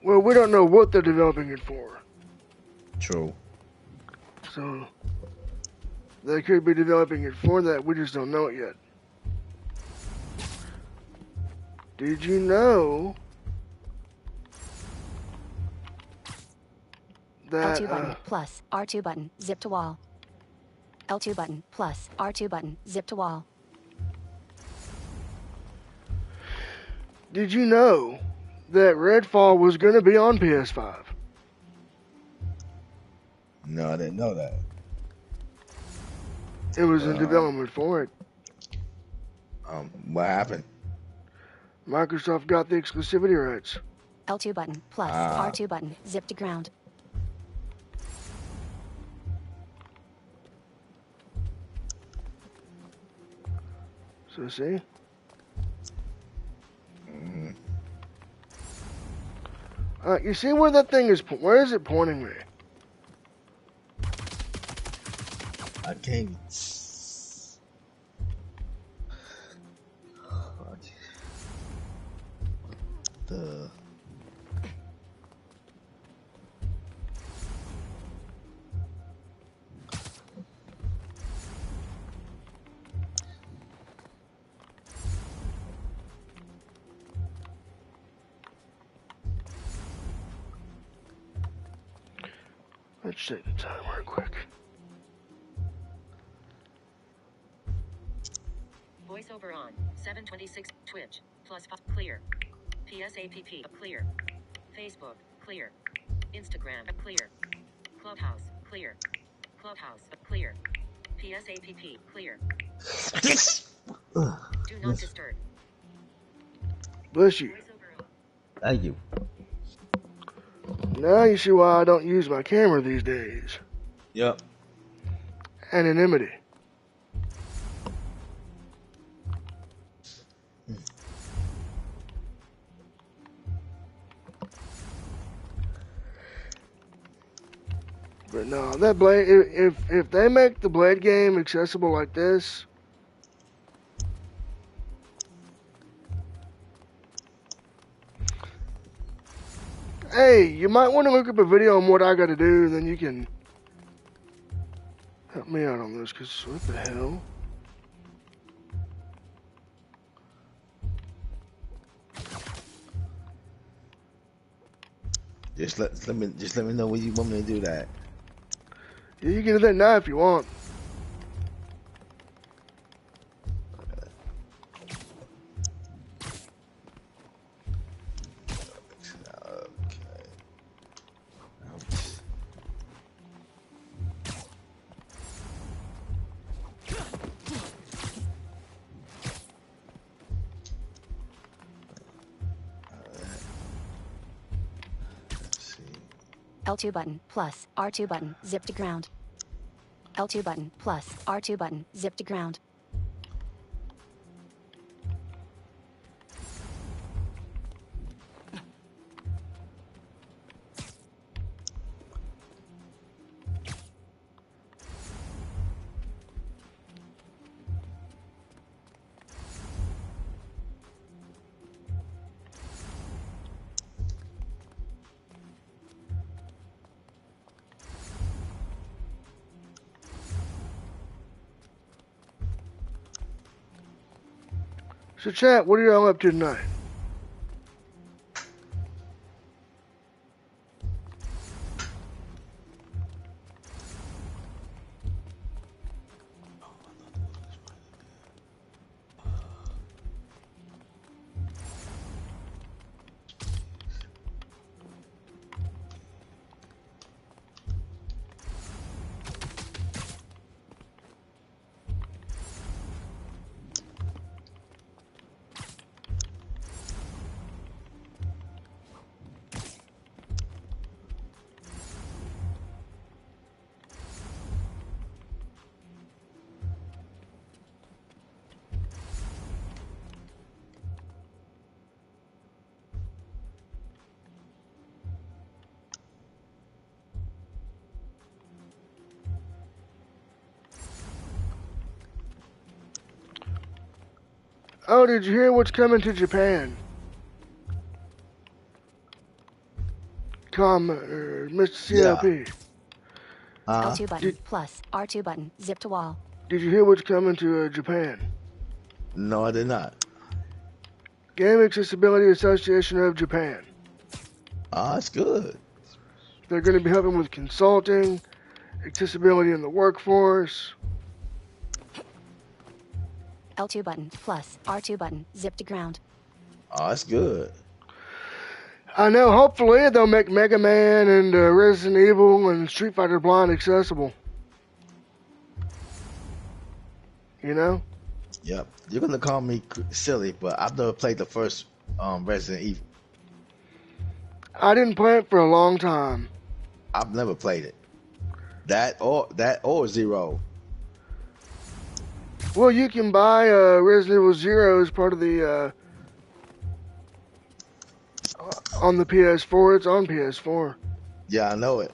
Well, we don't know what they're developing it for. True. So they could be developing it for that. We just don't know it yet. Did you know that L2 button plus R2 button zip to wall. L2 button plus R2 button zip to wall. did you know that Redfall was going to be on PS5? No, I didn't know that. It was in development for it. What happened? Microsoft got the exclusivity rights. L2 button plus R2 button zip to ground. So see? You see where that thing is? Where is it pointing me? I can't. The Let's take the time real quick. Voiceover on 726 Twitch plus clear. PSAPP clear. Facebook clear. Instagram clear. Clubhouse clear. Clubhouse clear. PSAPP clear. Do not disturb. Bless you. Voiceover on. thank you. Now you see why I don't use my camera these days. Yep. Anonymity. But no, that Blade, if they make the Blade game accessible like this, hey, you might want to look up a video on what I got to do, then you can help me out on this, because what the hell? Just let me know when you want me to do that. Yeah, you can do that now if you want. L2 button plus R2 button zip to ground. L2 button plus R2 button zip to ground. So chat, what are y'all up to tonight? Oh, did you hear what's coming to Japan? Mr. CLP. L2 button plus R2 button. Zip to wall. Did you hear what's coming to Japan? No, I did not. Game Accessibility Association of Japan. Ah, it's good. They're going to be helping with consulting, accessibility in the workforce. L2 button plus R2 button. Zip to ground. Oh, it's good. I know, hopefully they'll make Mega Man and Resident Evil and Street Fighter Blind accessible. You know? Yep. You're gonna call me silly, but I've never played the first Resident Evil. I didn't play it for a long time. I've never played it. That or Zero. Well, you can buy Resident Evil Zero as part of the on the PS4. It's on PS4. Yeah, I know it.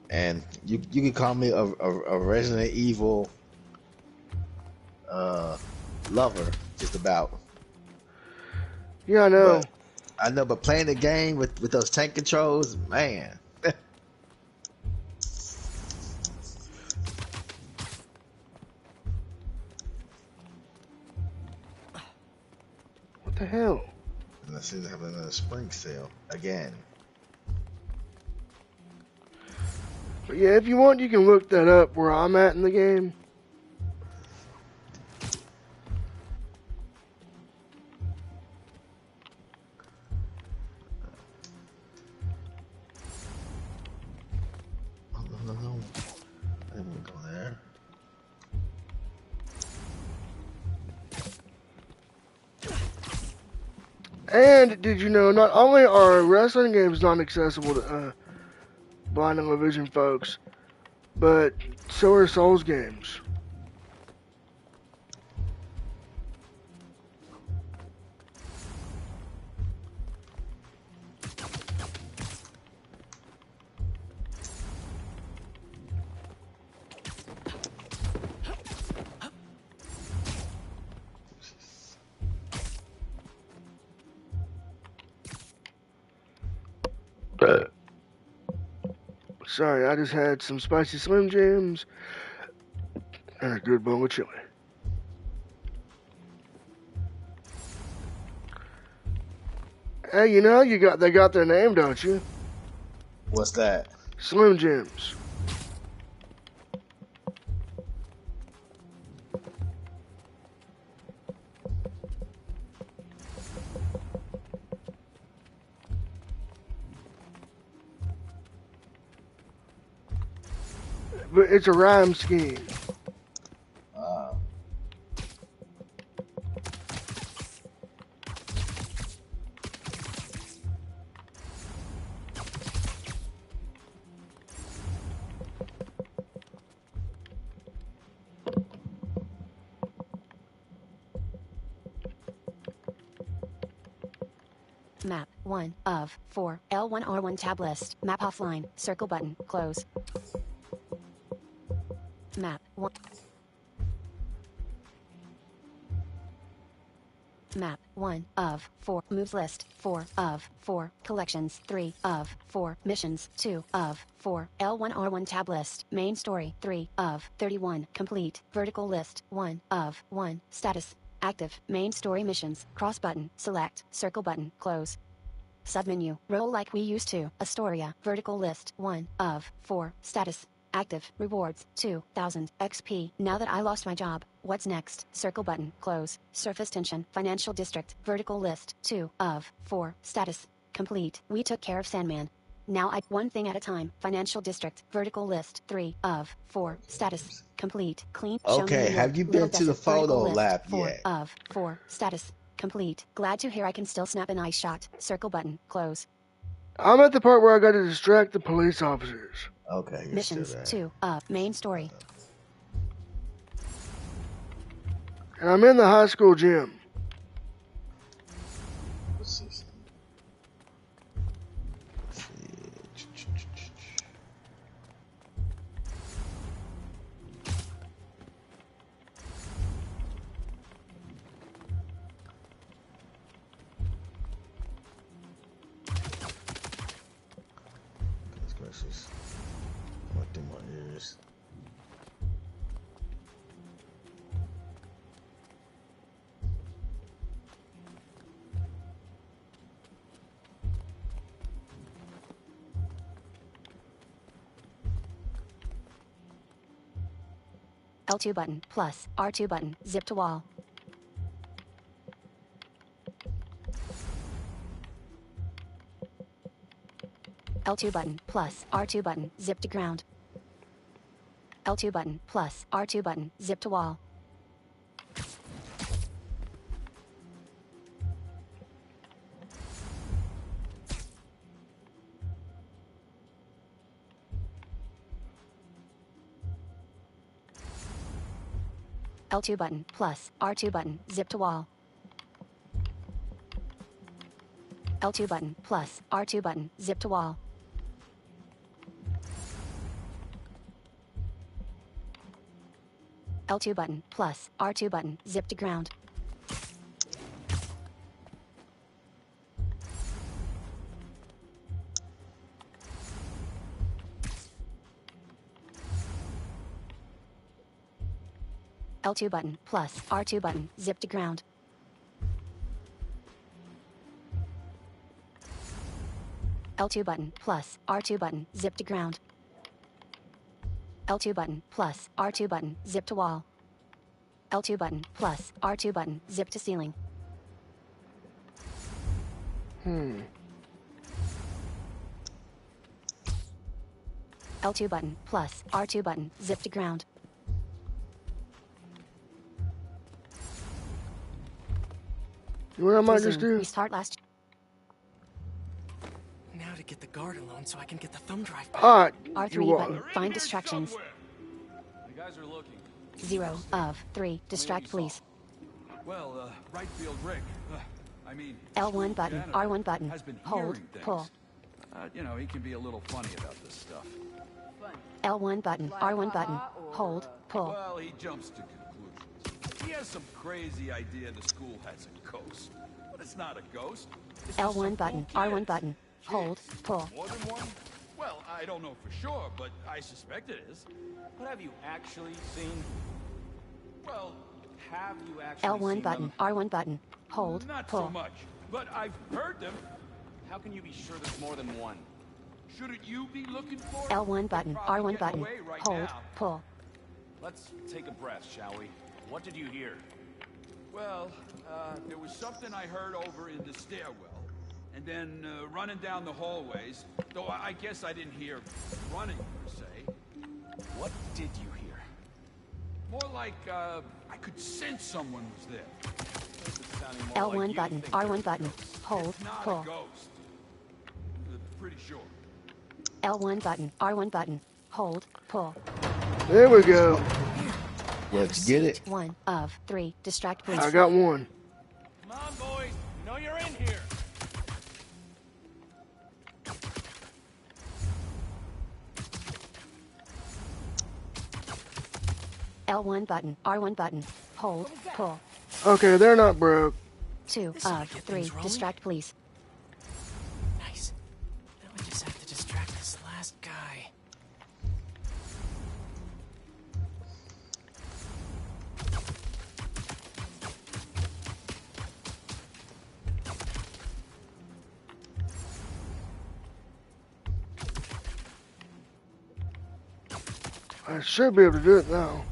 And you can call me a Resident Evil lover, just about. Yeah, I know. But playing the game with those tank controls, man. What the hell? And I see they have another spring sale again. But yeah, if you want, you can look that up where I'm at in the game. No. I didn't go there. And did you know, not only are wrestling games not accessible to blind and low vision folks, but so are Souls games. Sorry, I just had some spicy Slim Jims and a good bowl of chili. Hey, you know, they got their name, don't you? What's that? Slim Jims. But it's a rhyme scheme. Map 1 of 4. L1R1 tab list. Map offline. Circle button. Close. Map 1. Map 1 of 4. Moves list. 4 of 4. Collections. 3 of 4. Missions. 2 of 4. L1R1 tab list. Main story. 3 of 31. Complete. Vertical list. 1 of 1. Status. Active. Main story missions. Cross button. Select. Circle button. Close. Submenu. Roll like we used to. Astoria. Vertical list. 1 of 4. Status. Active. Rewards. 2,000 XP. Now that I lost my job, what's next? Circle button. Close. Surface tension. Financial district. Vertical list. 2 of 4. Status. Complete. We took care of Sandman. Now one thing at a time. Financial district. Vertical list. 3 of 4. Status. Complete. Clean. Okay, have you been to the photo lab yet? 4 of 4. Status. Complete. Glad to hear I can still snap an ice shot. Circle button. Close. I'm at the part where I got to distract the police officers. Okay. Missions 2 of main story. And I'm in the high school gym. What's this? That's great. L2 button plus R2 button. Zip to wall. L2 button plus R2 button. Zip to ground. L2 button plus R2 button. Zip to wall. L2 button plus R2 button. Zip to wall. L2 button plus R2 button. Zip to wall. L2 button plus R2 button. Zip to ground. L2 button plus R2 button. Zip to ground. L2 button plus R2 button. Zip to ground. L2 button plus R2 button. Zip to wall. L2 button plus R2 button. Zip to ceiling. L2 button plus R2 button. Zip to ground. You know what I might just Resume. do? Restart last. Now to get the guard alone so I can get the thumb drive back. Alright. R3 You button. are. Find distractions. The guys are looking. 0 of 3. Distract police. Well, right field Rick. I mean, L1 button. Janitor R1 button. has been Hold. hearing things. Pull. You know, he can be a little funny about this stuff. L1 button. R1 button. Hold. Pull. Well, he jumps to conclusions. He has some crazy idea the school has a ghost. But it's not a ghost. It's just some L1 button. cool R1 kids. button. Hold. Pull. More than one? Well, I don't know for sure, but I suspect it is. But have you actually seen? Well, have you actually L1 seen button. them? R1 button. Hold. Not Pull. so much, but I've heard them. How can you be sure there's more than one? Shouldn't you be looking for it? L1 button. They're probably R1 getting button. away right Hold. now. Pull. Let's take a breath, shall we? What did you hear? Well, there was something I heard over in the stairwell, and then running down the hallways, though I guess I didn't hear running per se. What did you hear? More like I could sense someone was there. This is sounding more L1 like you button. think R1 there's a button. ghost. Hold. It's not Pull. a ghost. Pretty sure. L1 button. R1 button. Hold. Pull. There we go. Let's get it. 1 of 3. Distract police. I got one. Come on, boys. You know you're in here. L1 button. R1 button. Hold. Pull. Okay, they're not broke. 2 This ought of to get 3. things rolling. Distract police. Nice. Now I just have to distract this last guy. I should be able to do it now.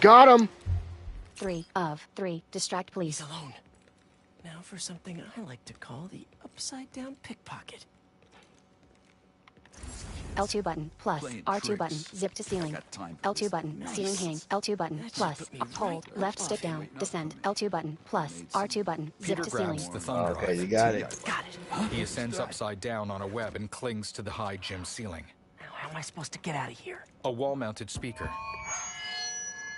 Got him. 3 of 3. Distract police. He's alone. Now for something I like to call the upside down pickpocket. L2 button plus Playing R2 button. tricks. Zip to ceiling. Got time for L2 this. button. Nice. Ceiling hang. L2 button That should plus put me hold. right Left off. stick down. Waiting up Descend. for me. L2 button plus R2 button. Zip Peter to ceiling. grabs the thumb drive. Okay, you got it. Got it. He ascends upside down on a web and clings to the high gym ceiling. Now how am I supposed to get out of here? A wall-mounted speaker.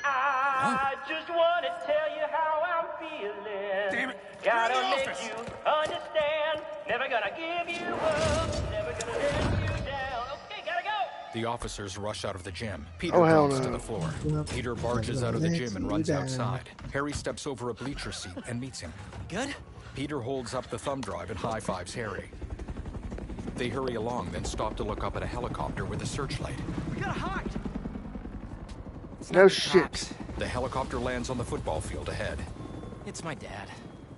I just want to tell you how I'm feeling. Damn it. Gotta You're in the make office. you understand. Never gonna give you up. Never gonna let you down. Okay, gotta go. The officers rush out of the gym. Peter Oh, hell drops no. to the floor. Peter barges out of the gym and runs outside. Harry steps over a bleacher seat and meets him. Good? Peter holds up the thumb drive and high-fives Harry. They hurry along, then stop to look up at a helicopter with a searchlight. We gotta hide. No shit. The helicopter lands on the football field ahead. It's my dad.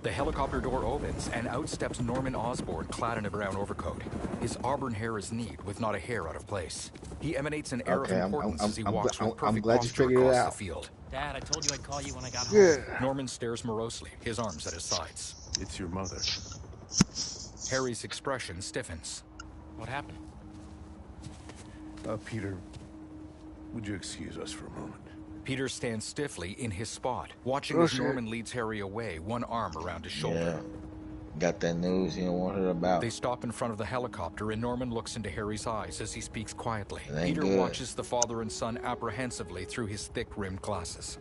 The helicopter door opens, and out steps Norman Osborn, clad in a brown overcoat. His auburn hair is neat, with not a hair out of place. He emanates an air of importance as he walks with perfect posture across the field. Dad, I told you I'd call you when I got home. Norman stares morosely, his arms at his sides. It's your mother. Harry's expression stiffens. What happened? Peter, would you excuse us for a moment? Peter stands stiffly in his spot, watching as Norman leads Harry away, one arm around his shoulder. Yeah. Got that news you don't want her about. They stop in front of the helicopter, and Norman looks into Harry's eyes as he speaks quietly. Peter watches the father and son apprehensively through his thick-rimmed glasses.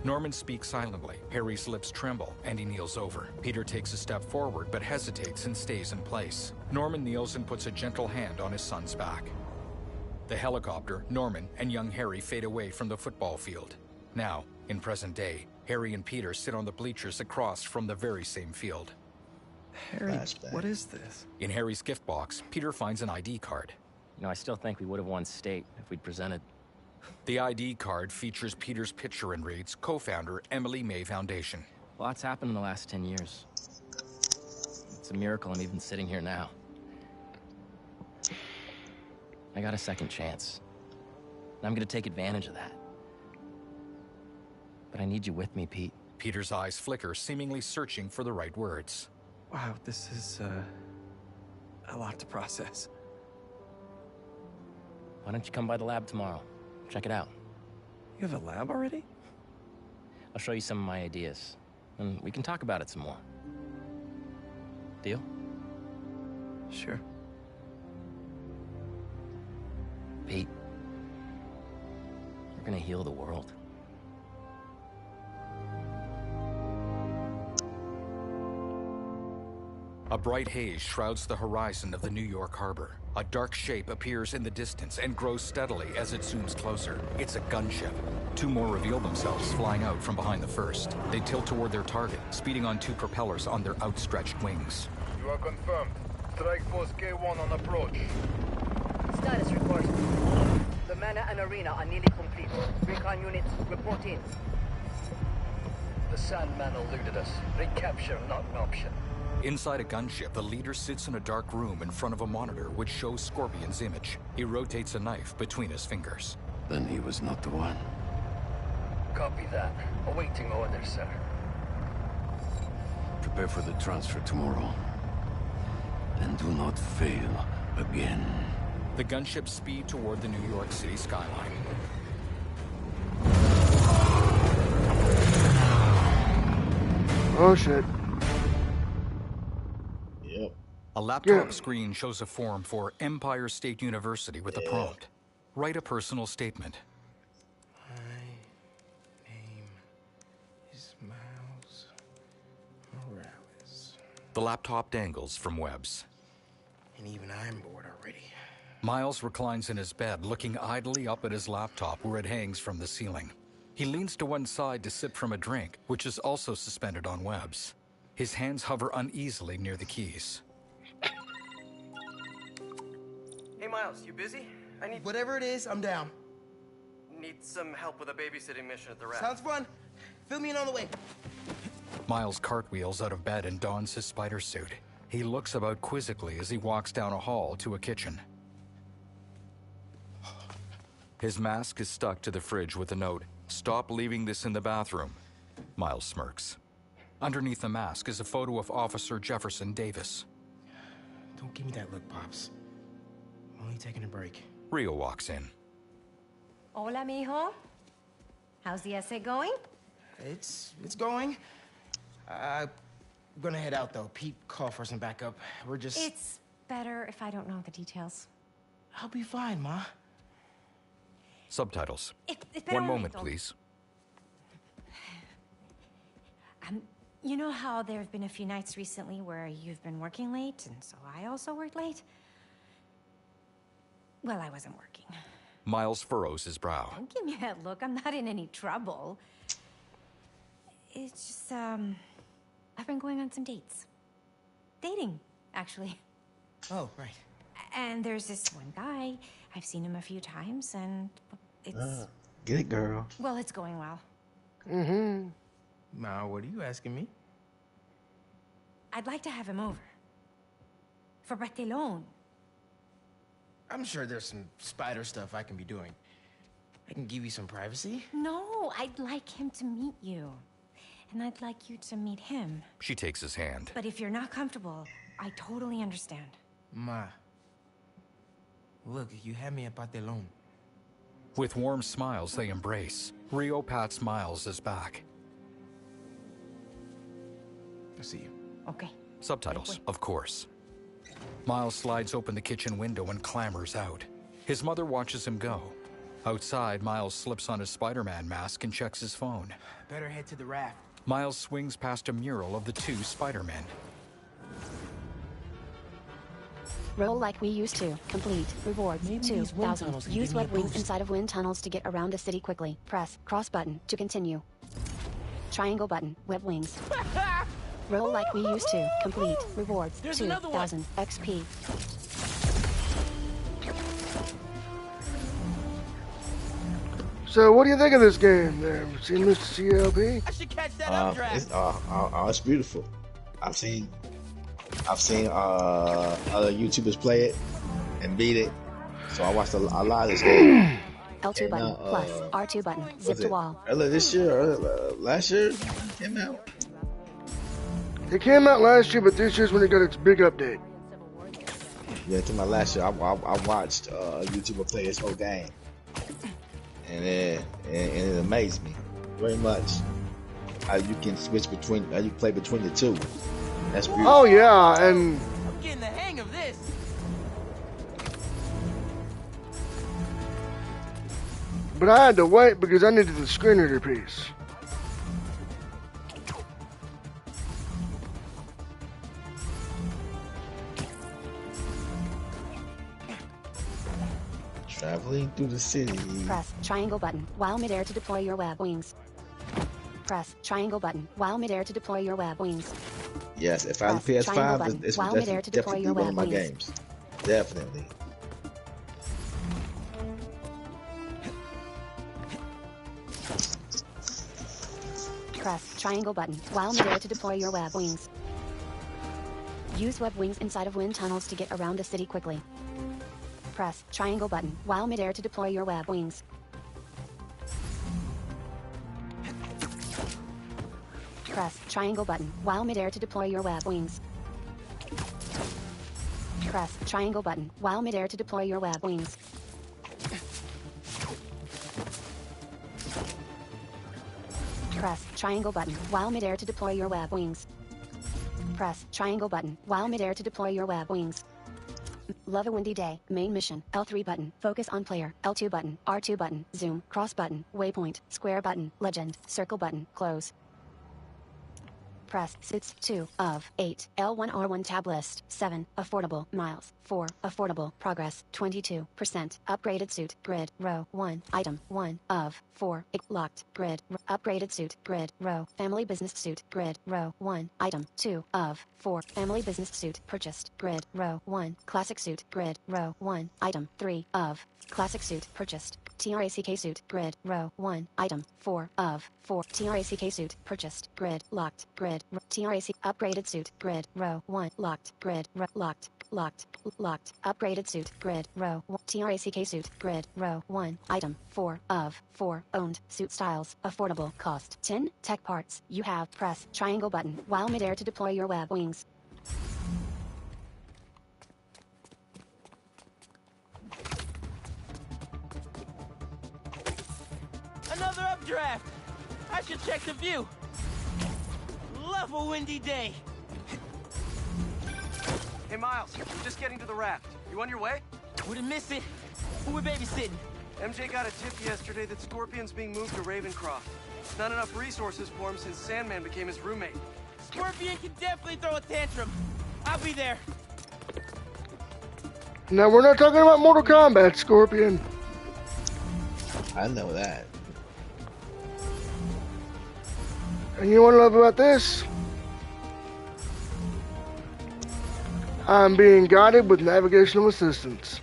Norman speaks silently. Harry's lips tremble, and he kneels over. Peter takes a step forward, but hesitates and stays in place. Norman kneels and puts a gentle hand on his son's back. The helicopter, Norman, and young Harry fade away from the football field. Now, in present day, Harry and Peter sit on the bleachers across from the very same field. Harry, what is this? In Harry's gift box, Peter finds an ID card. You know, I still think we would have won state if we'd presented. The ID card features Peter's picture and reads, co-founder, Emily May Foundation. Lots happened in the last 10 years. It's a miracle I'm even sitting here now. I got a second chance. And I'm gonna take advantage of that. But I need you with me, Pete. Peter's eyes flicker, seemingly searching for the right words. Wow, this is, a lot to process. Why don't you come by the lab tomorrow? Check it out. You have a lab already? I'll show you some of my ideas, and we can talk about it some more. Deal? Sure. Pete, we're gonna heal the world. A bright haze shrouds the horizon of the New York harbor. A dark shape appears in the distance and grows steadily as it zooms closer. It's a gunship. Two more reveal themselves, flying out from behind the first. They tilt toward their target, speeding on two propellers on their outstretched wings. You are confirmed. Strike Force K1 on approach. Status report. The Mana and Arena are nearly complete. Recon units, report in. The Sandman eluded us. Recapture not an option. Inside a gunship, the leader sits in a dark room in front of a monitor which shows Scorpion's image. He rotates a knife between his fingers. Then he was not the one. Copy that. Awaiting orders, sir. Prepare for the transfer tomorrow. And do not fail again. The gunships speed toward the New York City skyline. Oh shit. Yep. A laptop screen shows a form for Empire State University with a prompt. Write a personal statement. My name is Miles Morales. The laptop dangles from Webb's. And even I'm bored already. Miles reclines in his bed, looking idly up at his laptop where it hangs from the ceiling. He leans to one side to sip from a drink, which is also suspended on Webb's. His hands hover uneasily near the keys. Hey, Miles, you busy? I need... Whatever it is, I'm down. Need some help with a babysitting mission at the Rap. Sounds fun. Fill me in on the way. Miles cartwheels out of bed and dons his spider suit. He looks about quizzically as he walks down a hall to a kitchen. His mask is stuck to the fridge with a note, "Stop leaving this in the bathroom." Miles smirks. Underneath the mask is a photo of Officer Jefferson Davis. Don't give me that look, Pops. I'm only taking a break. Rio walks in. Hola, mijo. How's the essay going? It's going. I'm gonna head out, though. Pete called for some backup. We're just... It's better if I don't know the details. I'll be fine, Ma. Subtitles. It's better One when moment, we don't. please. You know how there have been a few nights recently where you've been working late, and so I also worked late? Well, I wasn't working. Miles furrows his brow. Don't give me that look. I'm not in any trouble. It's just, I've been going on some dates. Dating, actually. Oh, right. And there's this one guy. I've seen him a few times, and it's... Get it, girl. Well, it's going well. Ma, what are you asking me? I'd like to have him over. For Barthelone. I'm sure there's some spider stuff I can be doing. I can give you some privacy. No, I'd like him to meet you. And I'd like you to meet him. She takes his hand. But if you're not comfortable, I totally understand. Ma. Look, you had me at Barthelone. With warm smiles, they embrace. Rio pats Miles' back. I'll see you. Okay. Subtitles, of course. Miles slides open the kitchen window and clambers out. His mother watches him go. Outside, Miles slips on his Spider-Man mask and checks his phone. Better head to the raft. Miles swings past a mural of the two Spider-Men. Roll like we used to. Complete. Rewards. 2,000. Use web wings inside of wind tunnels to get around the city quickly. Press cross button to continue. Triangle button. Web wings. Roll like we used to. Complete. Rewards. 2,000 XP. So, what do you think of this game there? Seen Mr. CLP? I should catch that updraft. It's beautiful. I've seen other YouTubers play it and beat it. So I watched a lot of this game. L2 button plus R2 button. Zip to wall. Earlier this year, last year, it came out. It came out last year, but this year's when it got its big update. Yeah, it came out last year. I watched a YouTuber play this whole game, and it amazed me very much. How you can switch between, how you play between the two. That's beautiful. Oh yeah, and I'm getting the hang of this. but I had to wait because I needed the screen reader piece. Traveling through the city. Press triangle button while midair to deploy your web wings. Press triangle button while midair to deploy your web wings. Yes, if I had the PS5, it's definitely one of my games. Definitely. Press triangle button while midair to deploy your web wings. Use web wings inside of wind tunnels to get around the city quickly. Press triangle button while midair to deploy your web wings. Press triangle button while midair to deploy your web wings. Press triangle button while midair to deploy your web wings. Press triangle button while midair to deploy your web wings. Press triangle button while midair to deploy your web wings. Love a windy day. Main mission. L3 button. Focus on player. L2 button. R2 button. Zoom. Cross button. Waypoint. Square button. Legend. Circle button. Close. Press 6 2 of 8. L1 R1 tab list. 7. Affordable. Miles. 4. Affordable. Progress. 22%. Upgraded suit. Grid. Row 1. Item 1 of 4. Locked. Grid. Upgraded suit. Grid. Row. Family business suit. Grid. Row 1. Item 2 of 4. Family business suit. Purchased. Grid. Row 1. Classic suit. Grid. Row 1. Item 3 of classic suit. Purchased. TRACK suit. Grid. Row 1. Item 4 of 4. TRACK suit. Purchased. Grid. Locked. Grid. TRAC. Upgraded suit. Grid. Row 1. Locked. Grid. Locked. Locked. Locked. Upgraded suit. Grid. Row 1. TRACK suit. Grid. Row 1. Item 4 of 4. Owned. Suit styles. Affordable. Cost 10. Tech parts. You have. Press triangle button while midair to deploy your web wings. Another updraft. I should check the view. Love a windy day. Hey, Miles, just getting to the raft. You on your way? Wouldn't miss it. Who we babysitting? MJ got a tip yesterday that Scorpion's being moved to Ravencroft. Not enough resources for him since Sandman became his roommate. Scorpion can definitely throw a tantrum. I'll be there. Now, we're not talking about Mortal Kombat, Scorpion. I know that. And you want to love about this? I'm being guided with navigational assistance.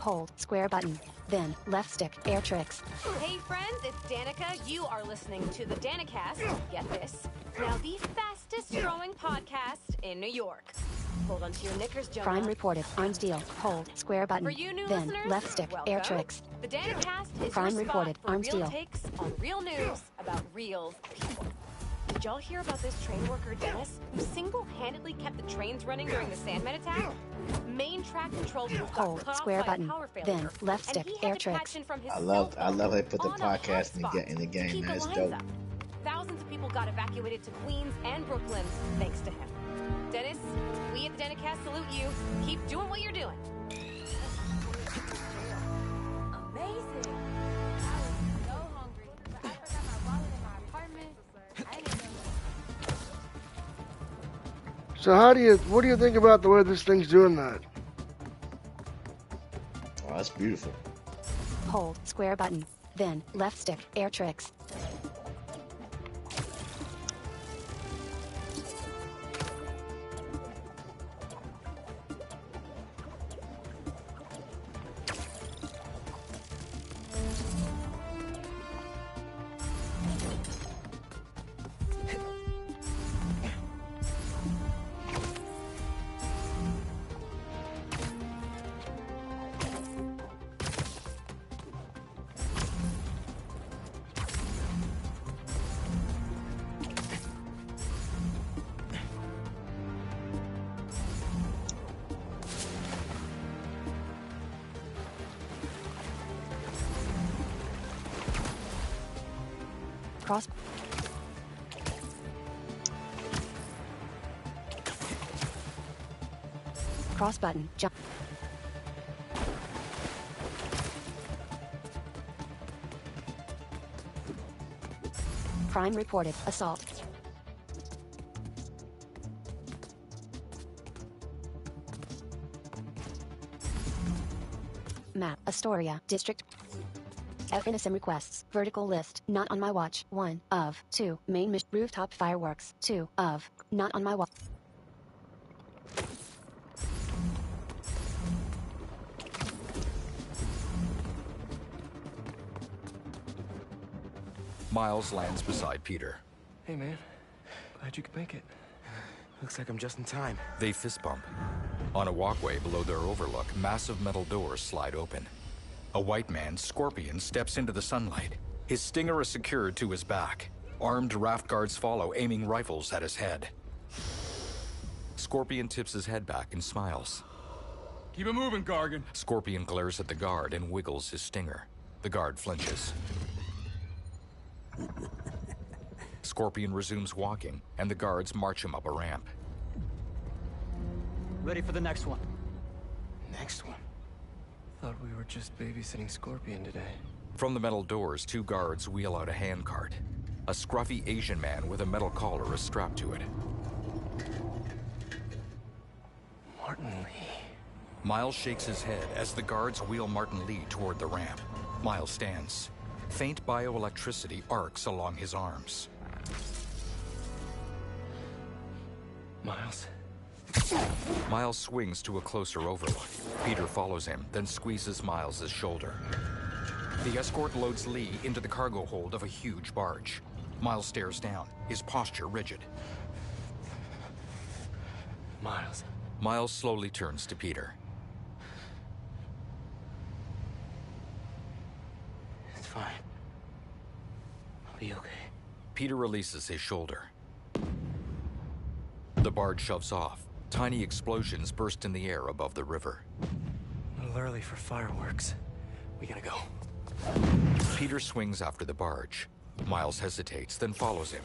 hold square button, then left stick air tricks. Hey friends, it's Danica. You are listening to the Danicast. Get this. Now the fastest growing podcast in New York. Hold on to your knickers, Jonah. Crime reported. Arms deal. Hold square button, For you new then listeners, left stick welcome. air tricks. The Danicast is Crime your reported. spot for Arms real deal. takes on real news about real people. Did y'all hear about this train worker, Dennis, who single-handedly kept the trains running during the Sandman attack? Main track control got Hold cut off square by a button, power failure, then left and stick he air had to patch tricks. in from his I cell love phone they put the on a podcast hotspot in the to game. keep That's the lines dope. up. Thousands of people got evacuated to Queens and Brooklyn thanks to him. Dennis, we at the Danicast salute you. Keep doing what you're doing. Amazing. I was so hungry. I forgot my wallet in my apartment. I didn't know. So what do you think about the way this thing's doing that? Oh, that's beautiful. Hold square button, then left stick air tricks. Cross. Cross button. Jump. Crime reported. Assault. Map. Astoria. District. FNSM requests. Vertical list. Not on my watch. 1 of 2. Main mission. Rooftop fireworks. 2 of. Not on my watch. Miles lands beside Peter. Hey, man. Glad you could make it. Looks like I'm just in time. They fist bump. On a walkway below their overlook, massive metal doors slide open. A white man, Scorpion, steps into the sunlight. His stinger is secured to his back. Armed raft guards follow, aiming rifles at his head. Scorpion tips his head back and smiles. Keep it moving, Gargan. Scorpion glares at the guard and wiggles his stinger. The guard flinches. Scorpion resumes walking, and the guards march him up a ramp. Ready for the next one. Next one? Thought we were just babysitting Scorpion today. From the metal doors, 2 guards wheel out a handcart. A scruffy Asian man with a metal collar is strapped to it. Martin Lee. Miles shakes his head as the guards wheel Martin Lee toward the ramp. Miles stands. Faint bioelectricity arcs along his arms. Miles? Miles swings to a closer overlook. Peter follows him, then squeezes Miles's shoulder. The escort loads Lee into the cargo hold of a huge barge. Miles stares down, his posture rigid. Miles. Miles slowly turns to Peter. It's fine. I'll be okay. Peter releases his shoulder. The barge shoves off. Tiny explosions burst in the air above the river. A little early for fireworks. We gotta go. Peter swings after the barge. Miles hesitates, then follows him.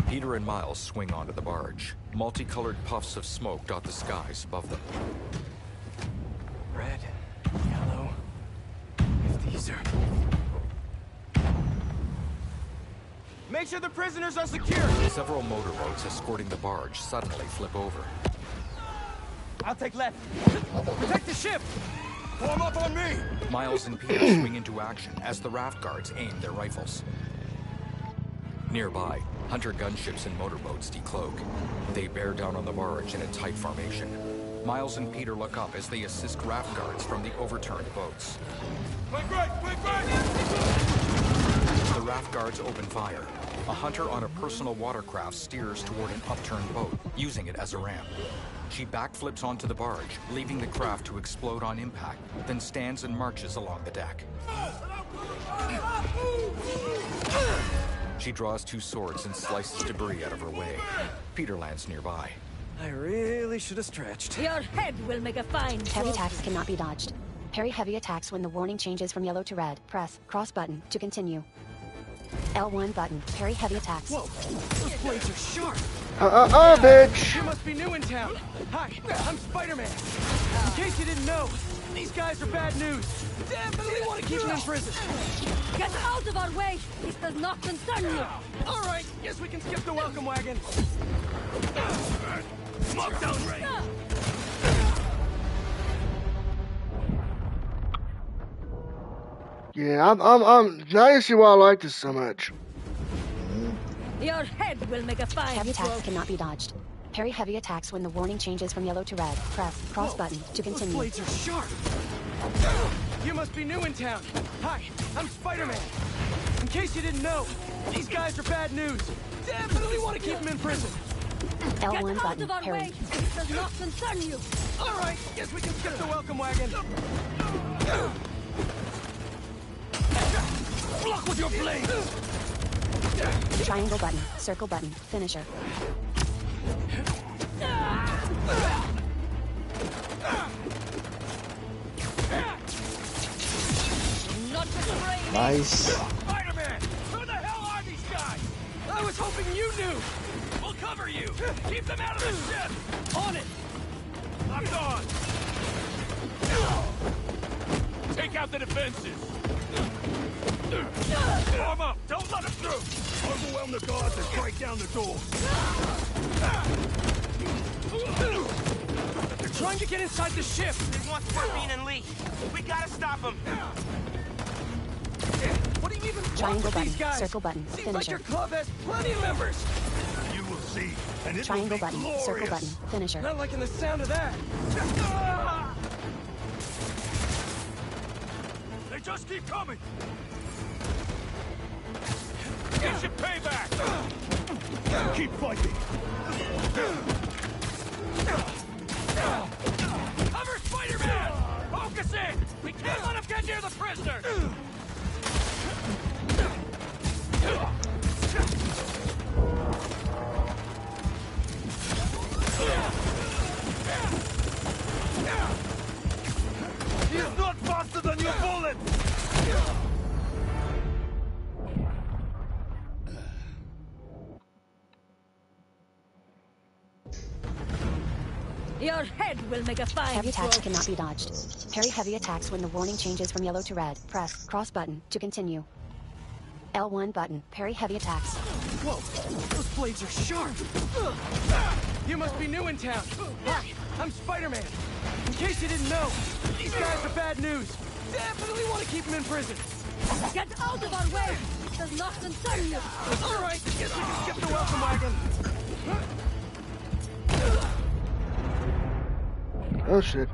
Peter and Miles swing onto the barge. Multicolored puffs of smoke dot the skies above them. Red, yellow. If these are... Make sure the prisoners are secure! Several motorboats escorting the barge suddenly flip over. I'll take left. Protect the ship! Form up on me! Miles and Peter swing into action as the raft guards aim their rifles. Nearby, hunter gunships and motorboats decloak. They bear down on the barge in a tight formation. Miles and Peter look up as they assist raft guards from the overturned boats. Quick, right! The raft guards open fire. A hunter on a personal watercraft steers toward an upturned boat, using it as a ramp. She backflips onto the barge, leaving the craft to explode on impact, then stands and marches along the deck. She draws 2 swords and slices debris out of her way. Peter lands nearby. I really should have stretched. Your head will make a fine Heavy attacks cannot be dodged. Parry heavy attacks when the warning changes from yellow to red. Press cross button to continue. L1 button. Parry heavy attacks. Whoa, those blades are sharp. Bitch. You must be new in town. Hi, I'm Spider-Man. In case you didn't know, these guys are bad news. Definitely want to keep them in prison. Get out of our way! This does not concern you! All right, guess we can skip the welcome wagon. Smoke zone ready. Yeah, I'm now you see why I like this so much. Your head will make a fine Heavy attacks cannot be dodged. Parry heavy attacks when the warning changes from yellow to red. Press cross button to continue. Those blades are sharp. You must be new in town. Hi, I'm Spider-Man. In case you didn't know, these guys are bad news. Definitely want to keep them in prison. L1 button. Parry. This does not concern you! All right, guess we can skip the welcome wagon. Block with your blade! Triangle button. Circle button. Finisher. Nice. Spider-Man! Who the hell are these guys? I was hoping you knew. We'll cover you! Keep them out of the ship! On it! I'm gone! Take out the defenses! Arm up! Don't let them through! Overwhelm the guards and break down the door! They're trying to get inside the ship! They want Scorpion and Lee. We gotta stop them! What do you even want Triangle with these button. guys? Circle button. Seems like your Finisher. club has plenty of members! You will see, and it Triangle will be button. glorious! Circle button. Finisher. Not liking the sound of that. They just keep coming! Get your payback! Keep fighting! Cover Spider-Man! Focus in! We can't let him get near the prisoner! He's not faster than your bullet! Your head will make a fine Heavy attacks cannot be dodged. Parry heavy attacks when the warning changes from yellow to red. Press cross button to continue. L1 button. Parry heavy attacks. Whoa, those blades are sharp. You must be new in town. Hi, I'm Spider-Man. In case you didn't know, these guys are bad news. Definitely want to keep them in prison. Get out of our way! This does not concern you! All right, guess we can skip the welcome wagon. Oh shit.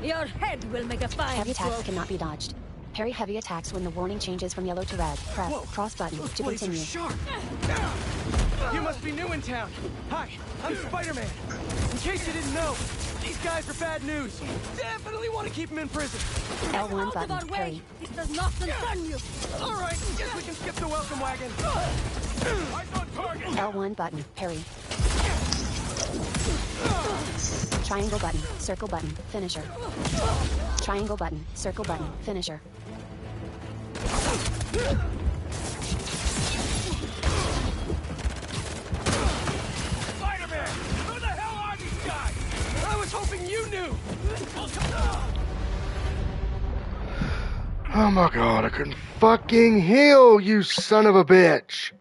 Your head will make a fine Heavy attacks cannot be dodged. Parry heavy attacks when the warning changes from yellow to red. Press cross button Those to blades continue. are sharp. You must be new in town. Hi, I'm Spider-Man. In case you didn't know, these guys are bad news. Definitely want to keep them in prison. L1 out of our button. way! Parry. This does not concern you! All right, guess we can skip the welcome wagon. Eyes on target! L1 button. Parry. Triangle button. Circle button. Finisher. Triangle button. Circle button. Finisher. Spider-Man! Who the hell are these guys? I was hoping you knew. Oh my god, I couldn't fucking heal, you son of a bitch.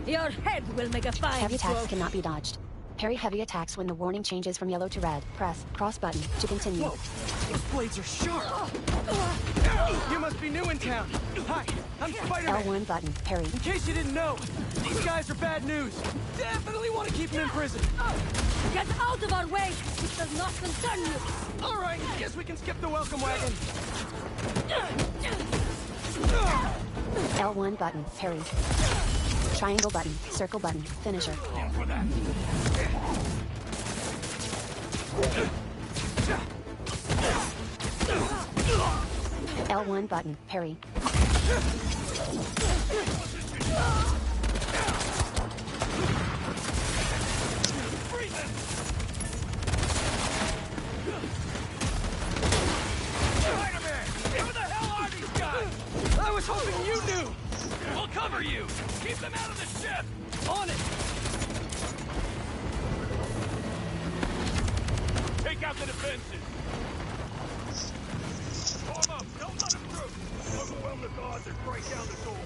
Your head will make a fine Heavy attacks cannot be dodged. Parry heavy attacks when the warning changes from yellow to red. Press cross button to continue. Whoa! Those blades are sharp! You must be new in town. Hi, I'm Spider-Man. L1 button, parry. In case you didn't know, these guys are bad news. Definitely want to keep them in prison. Get out of our way! It does not concern you! All right, guess we can skip the welcome wagon. L1 button, parry. Triangle button, circle button, finisher. L1 button, parry. Spider-Man! Who the hell are these guys? I was hoping you knew! We'll cover you! Keep them out of the ship! On it! Take out the defenses! Form up! Don't let them through! Overwhelm the guards and break down the door!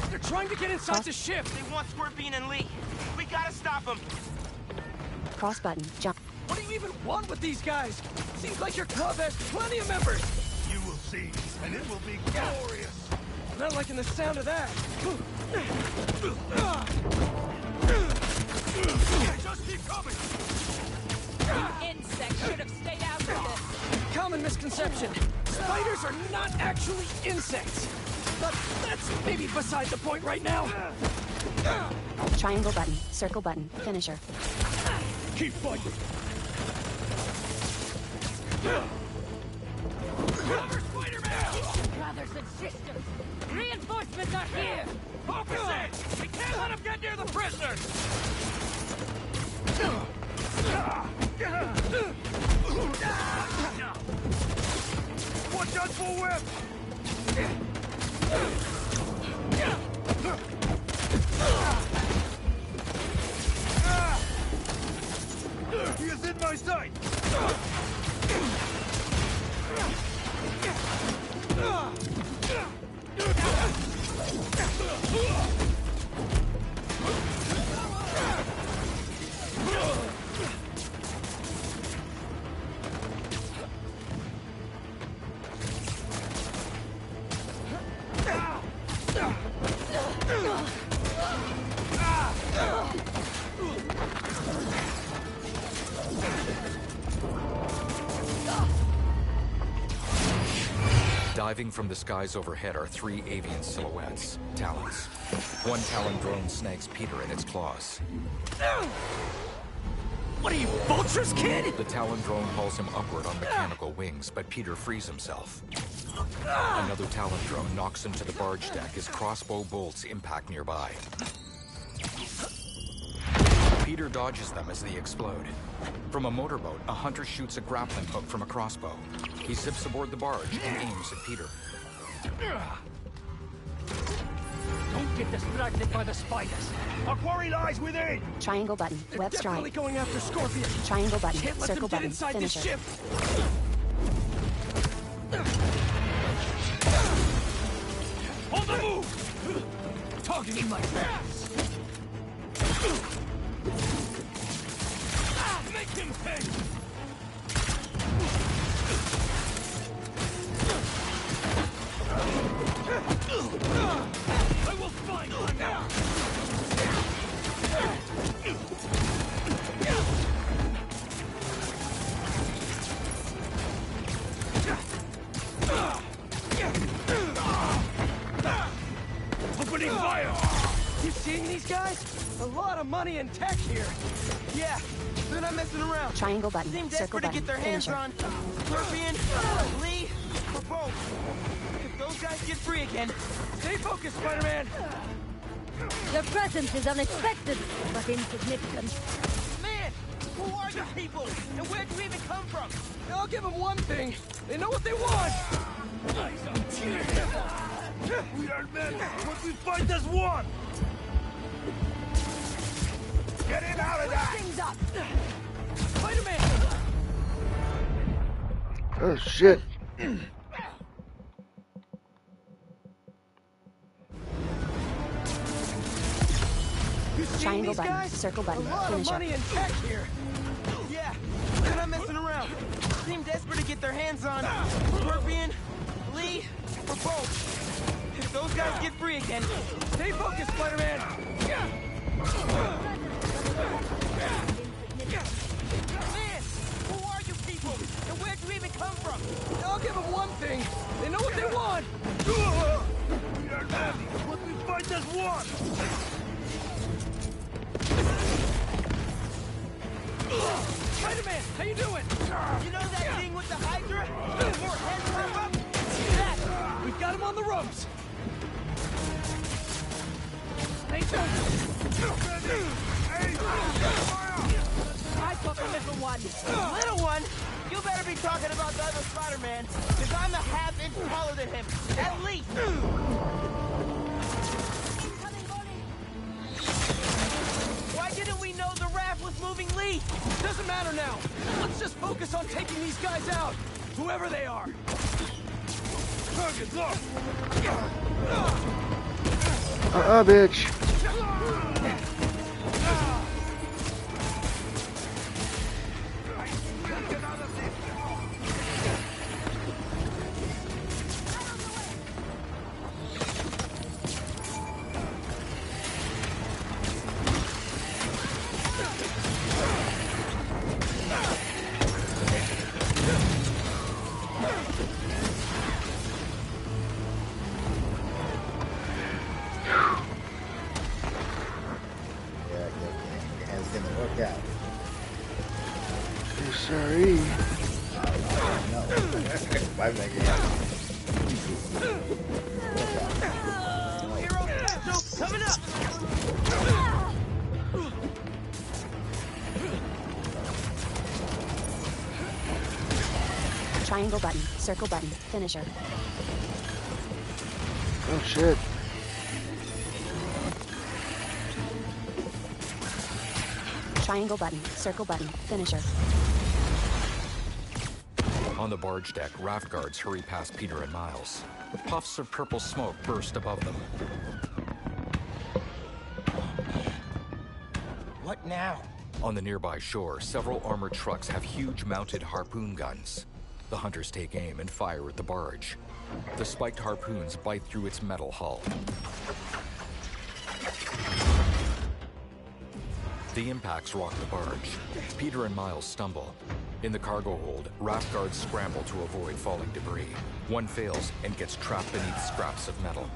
They're trying to get inside the ship! They want Scorpion and Lee. We gotta stop them! Cross button, jump. What do you even want with these guys? Seems like your club has plenty of members! You will see, and it will be glorious! Not liking the sound of that! Just keep coming! Insects should have stayed out of this. Common misconception. Spiders are not actually insects. But that's maybe beside the point right now. Triangle button, circle button, finisher. Keep fighting! Cover Spider-Man! Brothers and sisters, reinforcements are here! Focus in! We can't let him get near the prisoners! Watch out for whip! He is in my sight! Diving from the skies overhead are three avian silhouettes, talons. One talon drone snags Peter in its claws. What are you, vultures, kid? The talon drone hauls him upward on mechanical wings, but Peter frees himself. Another talon drone knocks him to the barge deck as crossbow bolts impact nearby. Peter dodges them as they explode. From a motorboat, a hunter shoots a grappling hook from a crossbow. He zips aboard the barge and aims at Peter. Don't get distracted by the spiders. Our quarry lies within! Triangle button, web Definitely strike. going after Scorpion. Triangle button, Can't let circle them get button, inside this finisher. ship. On the move! Targeting my ass. Make him pay! I will find him now! Opening fire! You seeing these guys? A lot of money and tech here. Yeah, they're not messing around. Triangle button, Seem circle desperate to button, get their hands finisher. on Scorpion, Lee, or both. If those guys get free again, Stay focused, Spider-Man. Your presence is unexpected, but insignificant. man, who are you people? And where'd you even come from? I'll give them one thing. They know what they want. We are men, but we fight as one! Get him out of that! Things up. Spider-Man! Oh shit. Triangle these button, guys? circle button, A lot of finisher. money and tech here. Yeah, they're not messing around. Seem desperate to get their hands on Scorpion, Lee, or both. If those guys get free again, Stay focused, Spider-Man. Man, who are you people? And where'd you even come from? I'll give them one thing. They know what they want. We are ready. What we fight as one. Spider-Man, how you doing? You know that thing with the Hydra? More heads pop up? That! We've got him on the ropes. I fuck a little one. Little one? You better be talking about the other Spider-Man, because I'm a half-inch taller than him. At least! Why didn't we know the raft was moving Lee? Doesn't matter now. Let's just focus on taking these guys out, whoever they are. Target locked. Bitch. Sorry. Why make it Hero, coming up! Triangle button, circle button, finisher. Oh shit. Triangle button, circle button, finisher. On the barge deck, raft guards hurry past Peter and Miles. Puffs of purple smoke burst above them. What now? On the nearby shore, several armored trucks have huge mounted harpoon guns. The hunters take aim and fire at the barge. The spiked harpoons bite through its metal hull. The impacts rock the barge. Peter and Miles stumble. In the cargo hold, raft guards scramble to avoid falling debris. One fails and gets trapped beneath scraps of metal.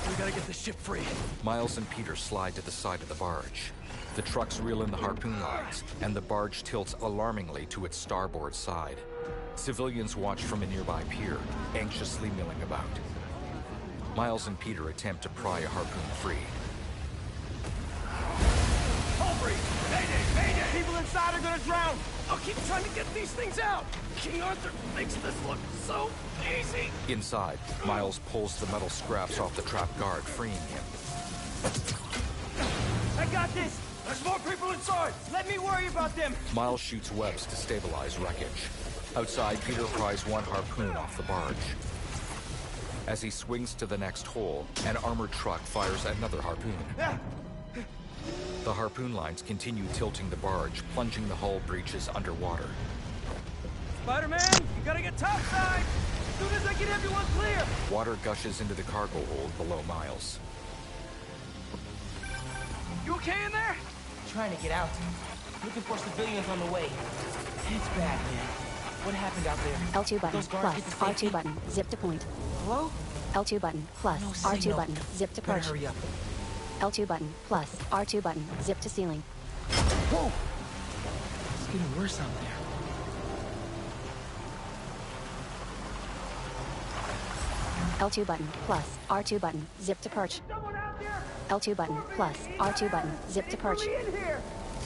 We gotta get the ship free. Miles and Peter slide to the side of the barge. The trucks reel in the harpoon lines, and the barge tilts alarmingly to its starboard side. Civilians watch from a nearby pier, anxiously milling about. Miles and Peter attempt to pry a harpoon free. People inside are gonna drown! I'll keep trying to get these things out! King Arthur makes this look so easy! Inside, Miles pulls the metal scraps off the trapped guard, freeing him. I got this! There's more people inside! Let me worry about them! Miles shoots webs to stabilize wreckage. Outside, Peter pries one harpoon off the barge. As he swings to the next hole, an armored truck fires another harpoon. The harpoon lines continue tilting the barge, plunging the hull breaches underwater. Spider-Man, you gotta get topside! As soon as I get everyone clear! Water gushes into the cargo hold below Miles. You okay in there? Trying to get out. Looking for civilians on the way. It's bad, man. What happened out there? L2 button, Those guards get to plus, safety? R2 button, zip to point. Hello? L2 button, plus, No R2 signal. button, zip to Better perch. hurry up. L2 button, plus, R2 button, zip to ceiling. Whoa! It's getting worse out there. L2 button, plus, R2 button, zip to perch. L2 button, plus, R2 button, zip to perch.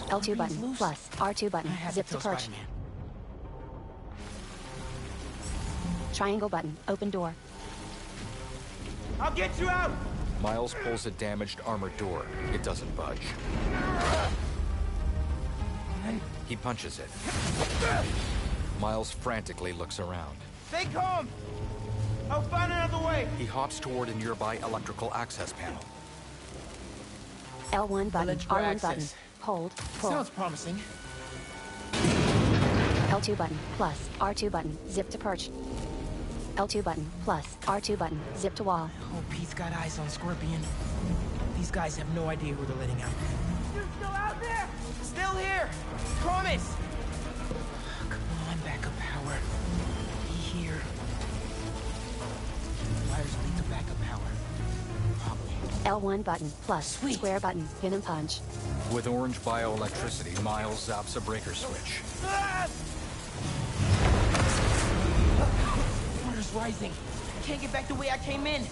L2 button, plus, R2 button, zip to perch. Triangle button, open door. I'll get you out! Miles pulls a damaged armored door. It doesn't budge. He punches it. Miles frantically looks around. Stay calm! I'll find another way! He hops toward a nearby electrical access panel. L1 button, Eligible R1 access. button, hold, pull. Sounds promising. L2 button, plus, R2 button, zip to perch. L2 button, plus, R2 button, zip to wall. Oh, Pete's got eyes on Scorpion. These guys have no idea who they're letting out. You're still out there? Still here! Promise! Come on, backup power. Be here. Wires lead to backup power. Probably. L1 button, plus, square button, pin and punch. With orange bioelectricity, Miles zaps a breaker switch. Water's rising. I can't get back the way I came in.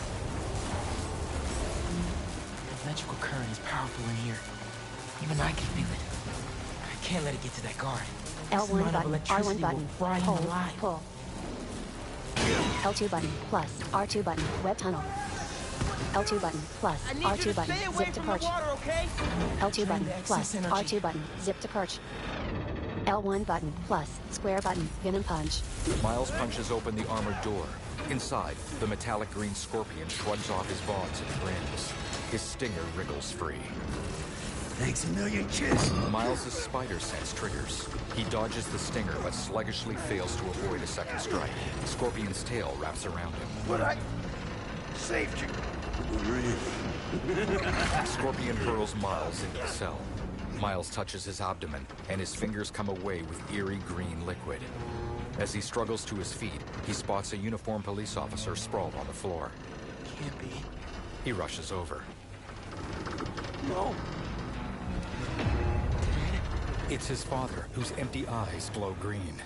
The electrical current is powerful in here. Even I can feel it. I can't let it get to that guard. This L1 amount of button, electricity R1 button, will fry him hold, alive. pull. L2 button, plus, R2 button, web tunnel. L2 button, plus, I need you R2 to button, stay away zip to from the perch. water, okay? L2 button, to access plus, energy. R2 button, zip to perch. L1 button, plus, square button, pin and punch. Miles punches open the armored door. Inside, the metallic green Scorpion shrugs off his bonds and grins. His stinger wriggles free. Thanks a million, kids. Miles' spider sense triggers. He dodges the stinger, but sluggishly fails to avoid a second strike. Scorpion's tail wraps around him. But I saved you. Scorpion hurls Miles into the cell. Miles touches his abdomen, and his fingers come away with eerie green liquid. As he struggles to his feet, he spots a uniformed police officer sprawled on the floor. Can't be. He rushes over. No. It's his father, whose empty eyes glow green.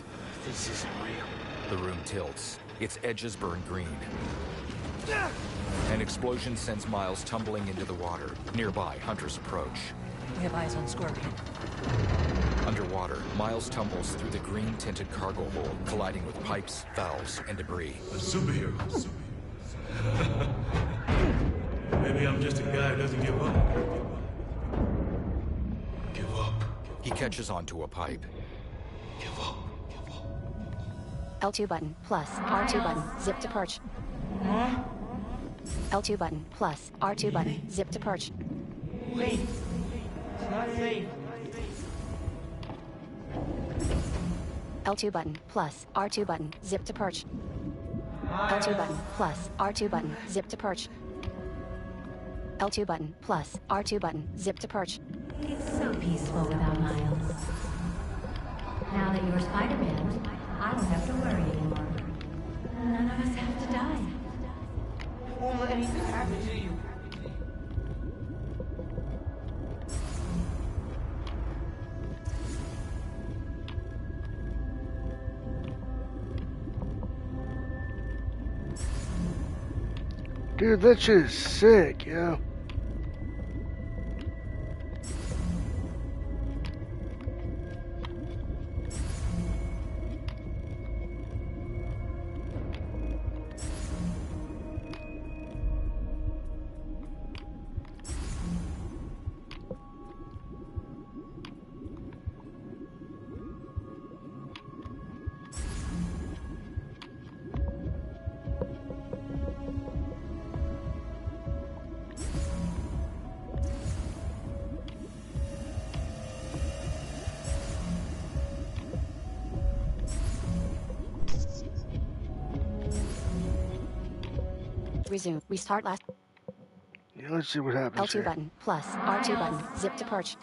This isn't real. The room tilts. Its edges burn green. An explosion sends Miles tumbling into the water. Nearby, hunters approach. We have eyes on Scorpion. Underwater, Miles tumbles through the green-tinted cargo hold, colliding with pipes, valves, and debris. A superhero. Maybe I'm just a guy who doesn't give up. Give up. He catches onto a pipe. Give up. L2 button, plus, R2 button, zip to perch. L2 button, plus, R2 button, zip to perch. Wait. It's not safe. L2 button, plus, R2 button, zip to perch. L2 button, plus, R2 button, zip to perch. L2 button, plus, R2 button, zip to perch. It's so peaceful without Miles. Now that you're Spider-Man, I don't have to worry anymore. None of us have to die. Won't let anything happen to you. Dude, that shit is sick, yo. Resume, restart last. Yeah, let's see what happens L2 here. button, plus, R2 button, zip to perch.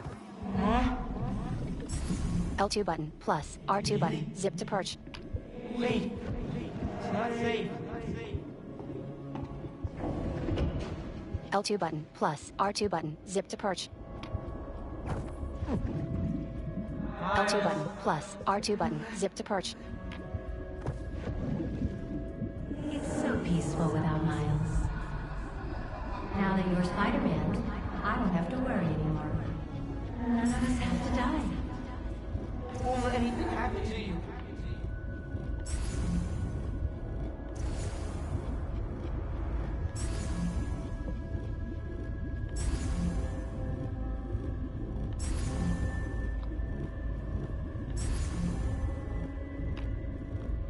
L2 button, plus, R2 button, zip to perch. Wait. It's not safe. L2 button, plus, R2 button, zip to perch. L2 button, plus, R2 button, zip to perch. It's so peaceful without Miles. Now that you're Spider-Man, I don't have to worry anymore. None of us have to die. Won't let anything happen to you.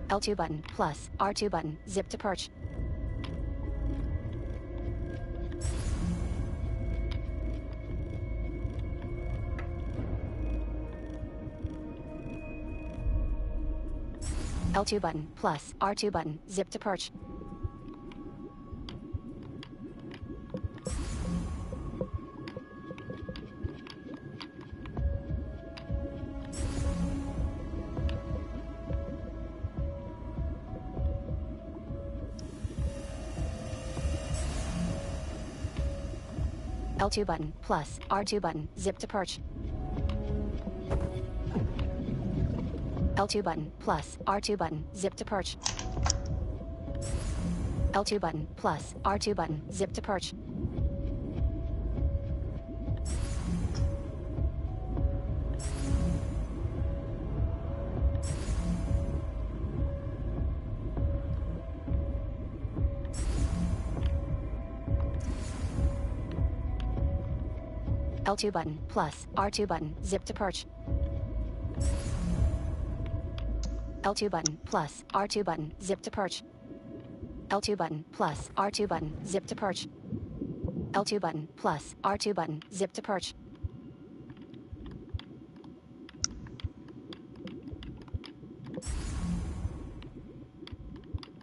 L2 button, plus, R2 button, zip to perch. L2 button plus R2 button. Zip to perch. L2 button plus R2 button. Zip to perch. L2 button plus R2 button. Zip to perch. L2 button plus R2 button. Zip to perch. L2 button plus R2 button. Zip to perch. L2 button plus R2 button. Zip to perch. L2 button plus R2 button. Zip to perch. L2 button plus R2 button. Zip to perch.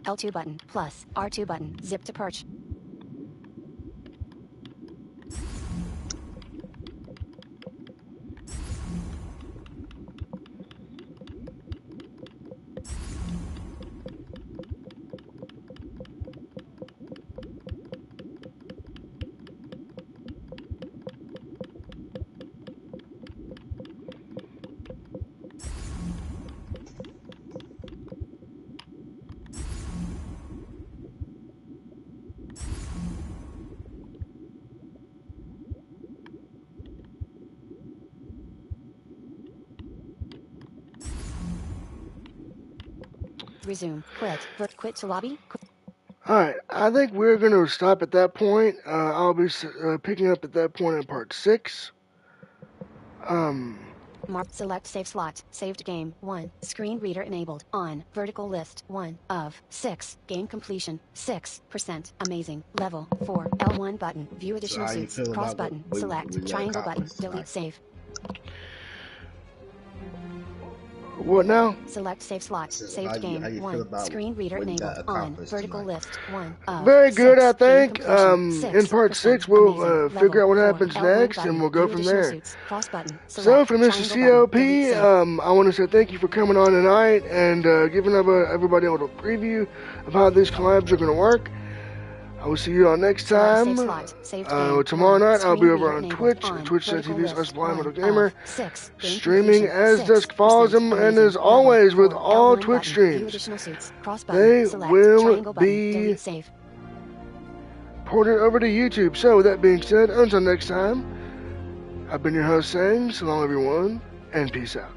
L2 button plus R2 button. Zip to perch. Resume. Quit. Quit to lobby. Alright, I think we're going to stop at that point. I'll be picking up at that point in part 6. Mark. Select save slot. Saved game 1. Screen reader enabled. On. Vertical list 1 of 6. Game completion 6%. Amazing. Level 4. L1 button. View additional suits. Cross button. Select. Triangle button. Delete save. What now? Select save slot. Saved game 1. Screen reader enabled. On. Vertical list 1 of Very good, 6. I think. Game completion, In part 6, we'll figure out what happens next, and we'll go from there. So, from Mr. COP, I want to say thank you for coming on tonight and giving everybody a little preview of how these collabs are going to work. I will see you all next time. Tomorrow night I'll be over on Twitch, twitch.tv/BlindMotorGamer, streaming as dusk falls, and as always with all Twitch streams, they will be ported over to YouTube. So with that being said, until next time, I've been your host saying so long everyone, and peace out.